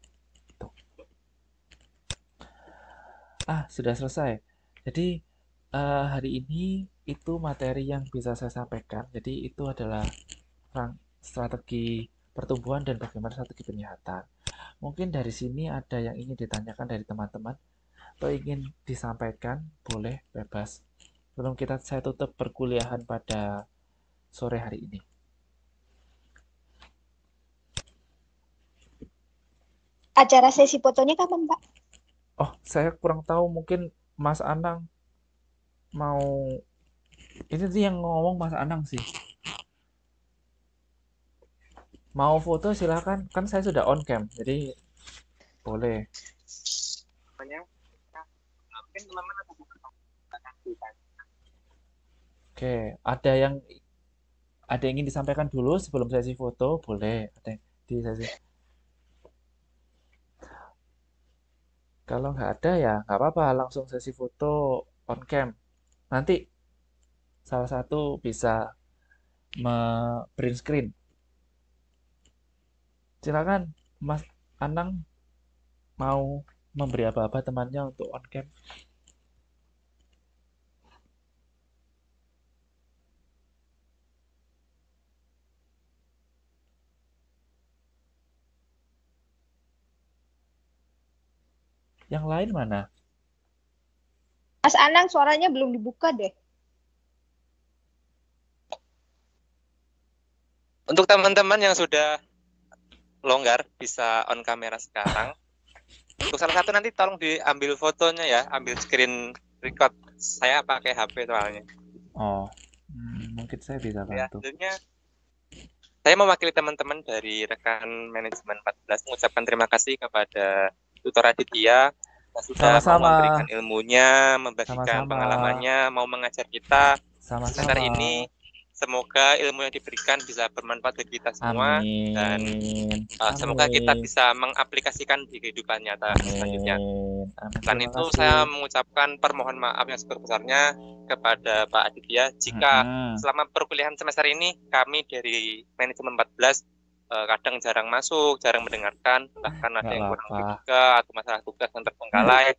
S1: Sudah selesai. Jadi hari ini itu materi yang bisa saya sampaikan. Jadi itu adalah strategi pertumbuhan dan bagaimana strategi penyihatan. Mungkin dari sini ada yang ingin ditanyakan dari teman-teman atau ingin disampaikan, boleh bebas. Sebelum saya tutup perkuliahan pada sore hari ini.
S3: Acara sesi fotonya kapan, Pak?
S1: Oh, saya kurang tahu, mungkin Mas Anang mau, ini sih yang ngomong Mas Anang sih. Mau foto silakan, kan saya sudah on cam, jadi boleh.
S2: Mungkin teman-teman ada beberapa
S1: Oke, ada yang ingin disampaikan dulu sebelum sesi foto? Boleh, ada yang di sesi. Kalau nggak ada ya nggak apa-apa, langsung sesi foto on cam. Nanti salah satu bisa print screen. Silakan, Mas Anang mau memberi apa-apa temannya untuk on cam. Yang lain mana?
S3: Mas Anang suaranya belum dibuka deh.
S2: Untuk teman-teman yang sudah longgar bisa on kamera sekarang. Untuk salah satu nanti tolong diambil fotonya ya, ambil screen record. Saya pakai HP soalnya.
S1: Oh, mungkin saya bisa
S2: Ya,
S1: bantu.
S2: sebenarnya saya mewakili teman-teman dari rekan manajemen 14 mengucapkan terima kasih kepada Tutor Aditya yang sudah mau
S1: Sama-sama.
S2: memberikan ilmunya, membagikan
S1: Sama-sama.
S2: pengalamannya, mau mengajar kita semester
S1: Sama-sama.
S2: ini. Semoga ilmu yang diberikan bisa bermanfaat bagi kita semua dan
S1: Amin.
S2: semoga kita
S1: Amin.
S2: bisa mengaplikasikan di kehidupan nyata selanjutnya.
S1: Amin. Amin.
S2: Selain
S1: Terima
S2: itu,
S1: kasih.
S2: saya mengucapkan permohon maaf yang sebesar-besarnya kepada Pak Aditya jika selama perkuliahan semester ini kami dari manajemen 14 kadang jarang masuk, jarang mendengarkan, bahkan ada yang kurang juga atau masalah tugas yang terbengkalai.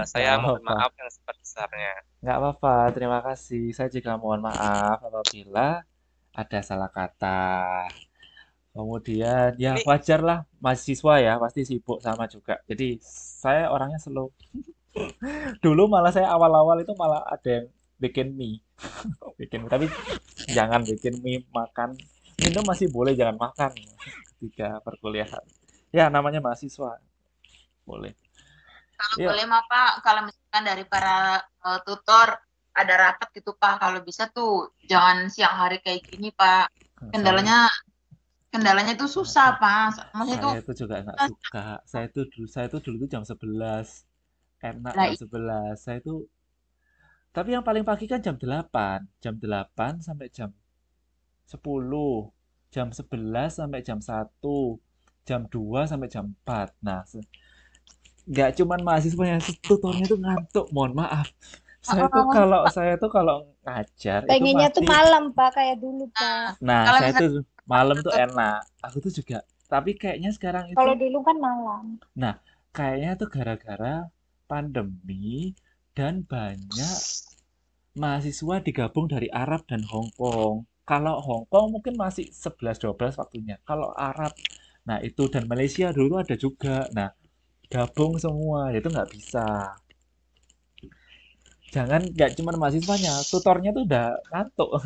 S2: Saya mohon maaf yang sebesar-besarnya.
S1: Nggak apa-apa, terima kasih. Saya juga mohon maaf apabila ada salah kata. Kemudian ya wajar lah, mahasiswa ya pasti sibuk sama juga. Jadi saya orangnya slow. Dulu malah saya awal-awal itu malah ada yang bikin mie. Tapi jangan bikin mie makan. Minum masih boleh, jangan makan ketika perkuliahan. Ya namanya mahasiswa. Boleh.
S4: Kalau boleh mah Pak, kalau misalkan dari para tutor ada rapat gitu Pak, kalau bisa tuh jangan siang hari kayak gini Pak. Kendalanya tuh susah Pak.
S1: Saya itu juga nggak suka. Saya itu dulu tuh jam 11. Enak jam 11. Saya itu tapi yang paling pagi kan jam 8. Jam 8 sampai jam 10. Jam 11 sampai jam 1. Jam 2 sampai jam 4. Nah, nggak cuman mahasiswa yang tutornya itu ngantuk, mohon maaf. Saya tuh kalau ngajar
S3: pengennya
S1: itu
S3: tuh malam Pak, kayak dulu Pak.
S1: Nah, saya tuh malam tuh enak. Aku tuh juga. Tapi kayaknya sekarang itu.
S3: Kalau dulu kan malam.
S1: Nah, kayaknya tuh gara-gara pandemi dan banyak mahasiswa digabung dari Arab dan Hong Kong. Kalau Hong Kong mungkin masih 11-12 waktunya. Kalau Arab, nah itu dan Malaysia dulu ada juga. Nah, gabung semua, itu nggak bisa. Jangan nggak cuma mahasiswanya, tutornya tuh udah ngantuk.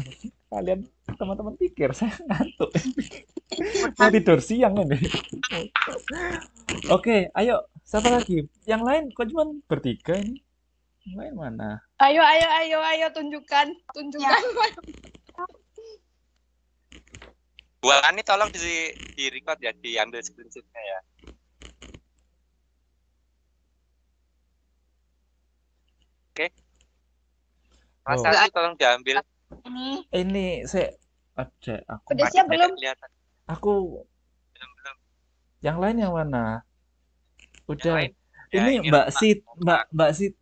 S1: Kalian teman-teman pikir saya ngantuk. Mau tidur siang ini. Oke, ayo siapa lagi? Yang lain kok cuma bertiga ini? Yang lain mana?
S3: Ayo tunjukkan.
S4: Ya.
S2: Bu Ani tolong di record ya, diambil screenshotnya ya. Oke. Mas Satu tolong diambil.
S1: Ini saya ada aku.
S3: Udah siap belum?
S1: Aku
S2: belum.
S1: Yang lain yang mana? Udah.
S2: Lain.
S1: Ini ya,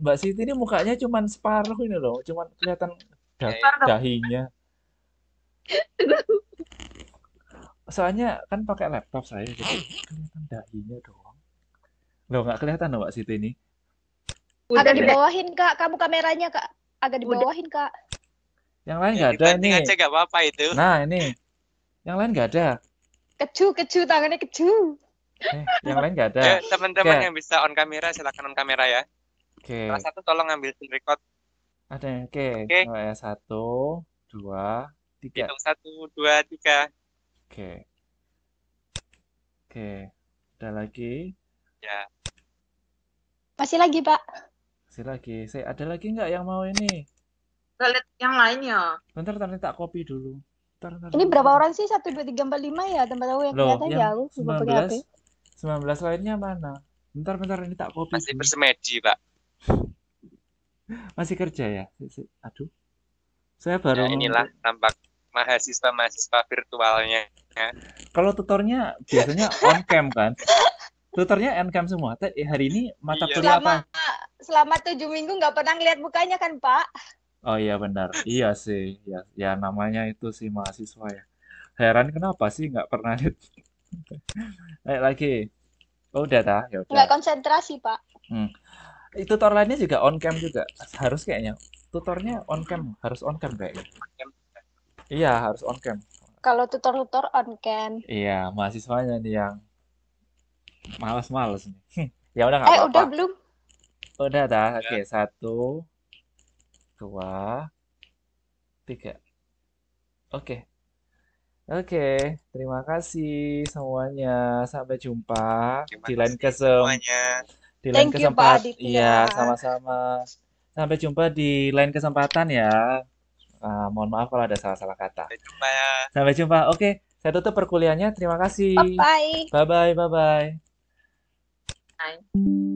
S1: Mbak Siti ini mukanya cuman separuh ini loh, cuman kelihatan dahinya. Soalnya kan pakai laptop saya, jadi kelihatan dahinya doang. Loh, nggak kelihatan loh Mbak Siti ini.
S3: Agak dibawahin Kak, kamu kameranya Kak. Agak dibawahin Kak.
S1: Yang lain nggak ada ini.
S2: Aja nggak apa-apa itu.
S1: Nah ini, yang lain nggak ada.
S3: Kecu tangannya kecu.
S1: Yang lain nggak ada.
S2: Ya, teman-teman yang bisa on kamera silakan on kamera ya.
S1: Oke.
S2: Salah satu tolong ambil record.
S1: Ada. Oke. 1, 2, 3.
S2: Hitung 1, 2, 3.
S1: Oke. Ada lagi?
S2: Ya.
S3: Masih lagi Pak.
S1: Masih lagi. Ada lagi nggak yang mau ini?
S4: Kita lihat yang lain ya.
S1: Bentar, tak copy dulu.
S3: Ini berapa orang sih? 1, 2, 3, 4, 5 ya? Tempat tahu yang kelihatan jauh.
S1: 19 lainnya mana? Bentar, ini tak copy.
S2: Masih bersemedi, Pak.
S1: Masih kerja ya? Aduh. Saya baru
S2: inilah tampak mahasiswa virtualnya.
S1: Kalau tutornya biasanya on cam kan? Tutornya on cam semua. Hari ini mata kuliah apa?
S3: Selama 7 minggu nggak pernah ngeliat mukanya kan, Pak?
S1: Oh iya benar. Iya sih. Ya namanya itu sih mahasiswa ya. Heran kenapa sih nggak pernah lihat. Lagi. Oh, udah dah, ya udah.
S3: Nggak konsentrasi, Pak.
S1: Tutor lainnya juga on cam juga. Harus kayaknya. Tutornya on cam, harus on cam kayaknya. Iya, harus on cam.
S3: Kalau tutor on cam.
S1: Iya, mahasiswanya nih yang malas-malas nih. Ya udah nggak apa-apa.
S3: Udah belum?
S1: Udah dah. Oke, 1, 2, 3. Oke. Terima kasih semuanya. Sampai jumpa di lain kesempatan.
S3: Thank you, Pak Aditya.
S1: Iya, sama-sama. Sampai jumpa di lain kesempatan ya. Mohon maaf kalau ada salah-salah kata. Sampai jumpa. Oke, saya tutup perkuliahannya. Terima kasih.
S3: Bye-bye.
S1: Bye-bye. Bye-bye.
S4: Bye.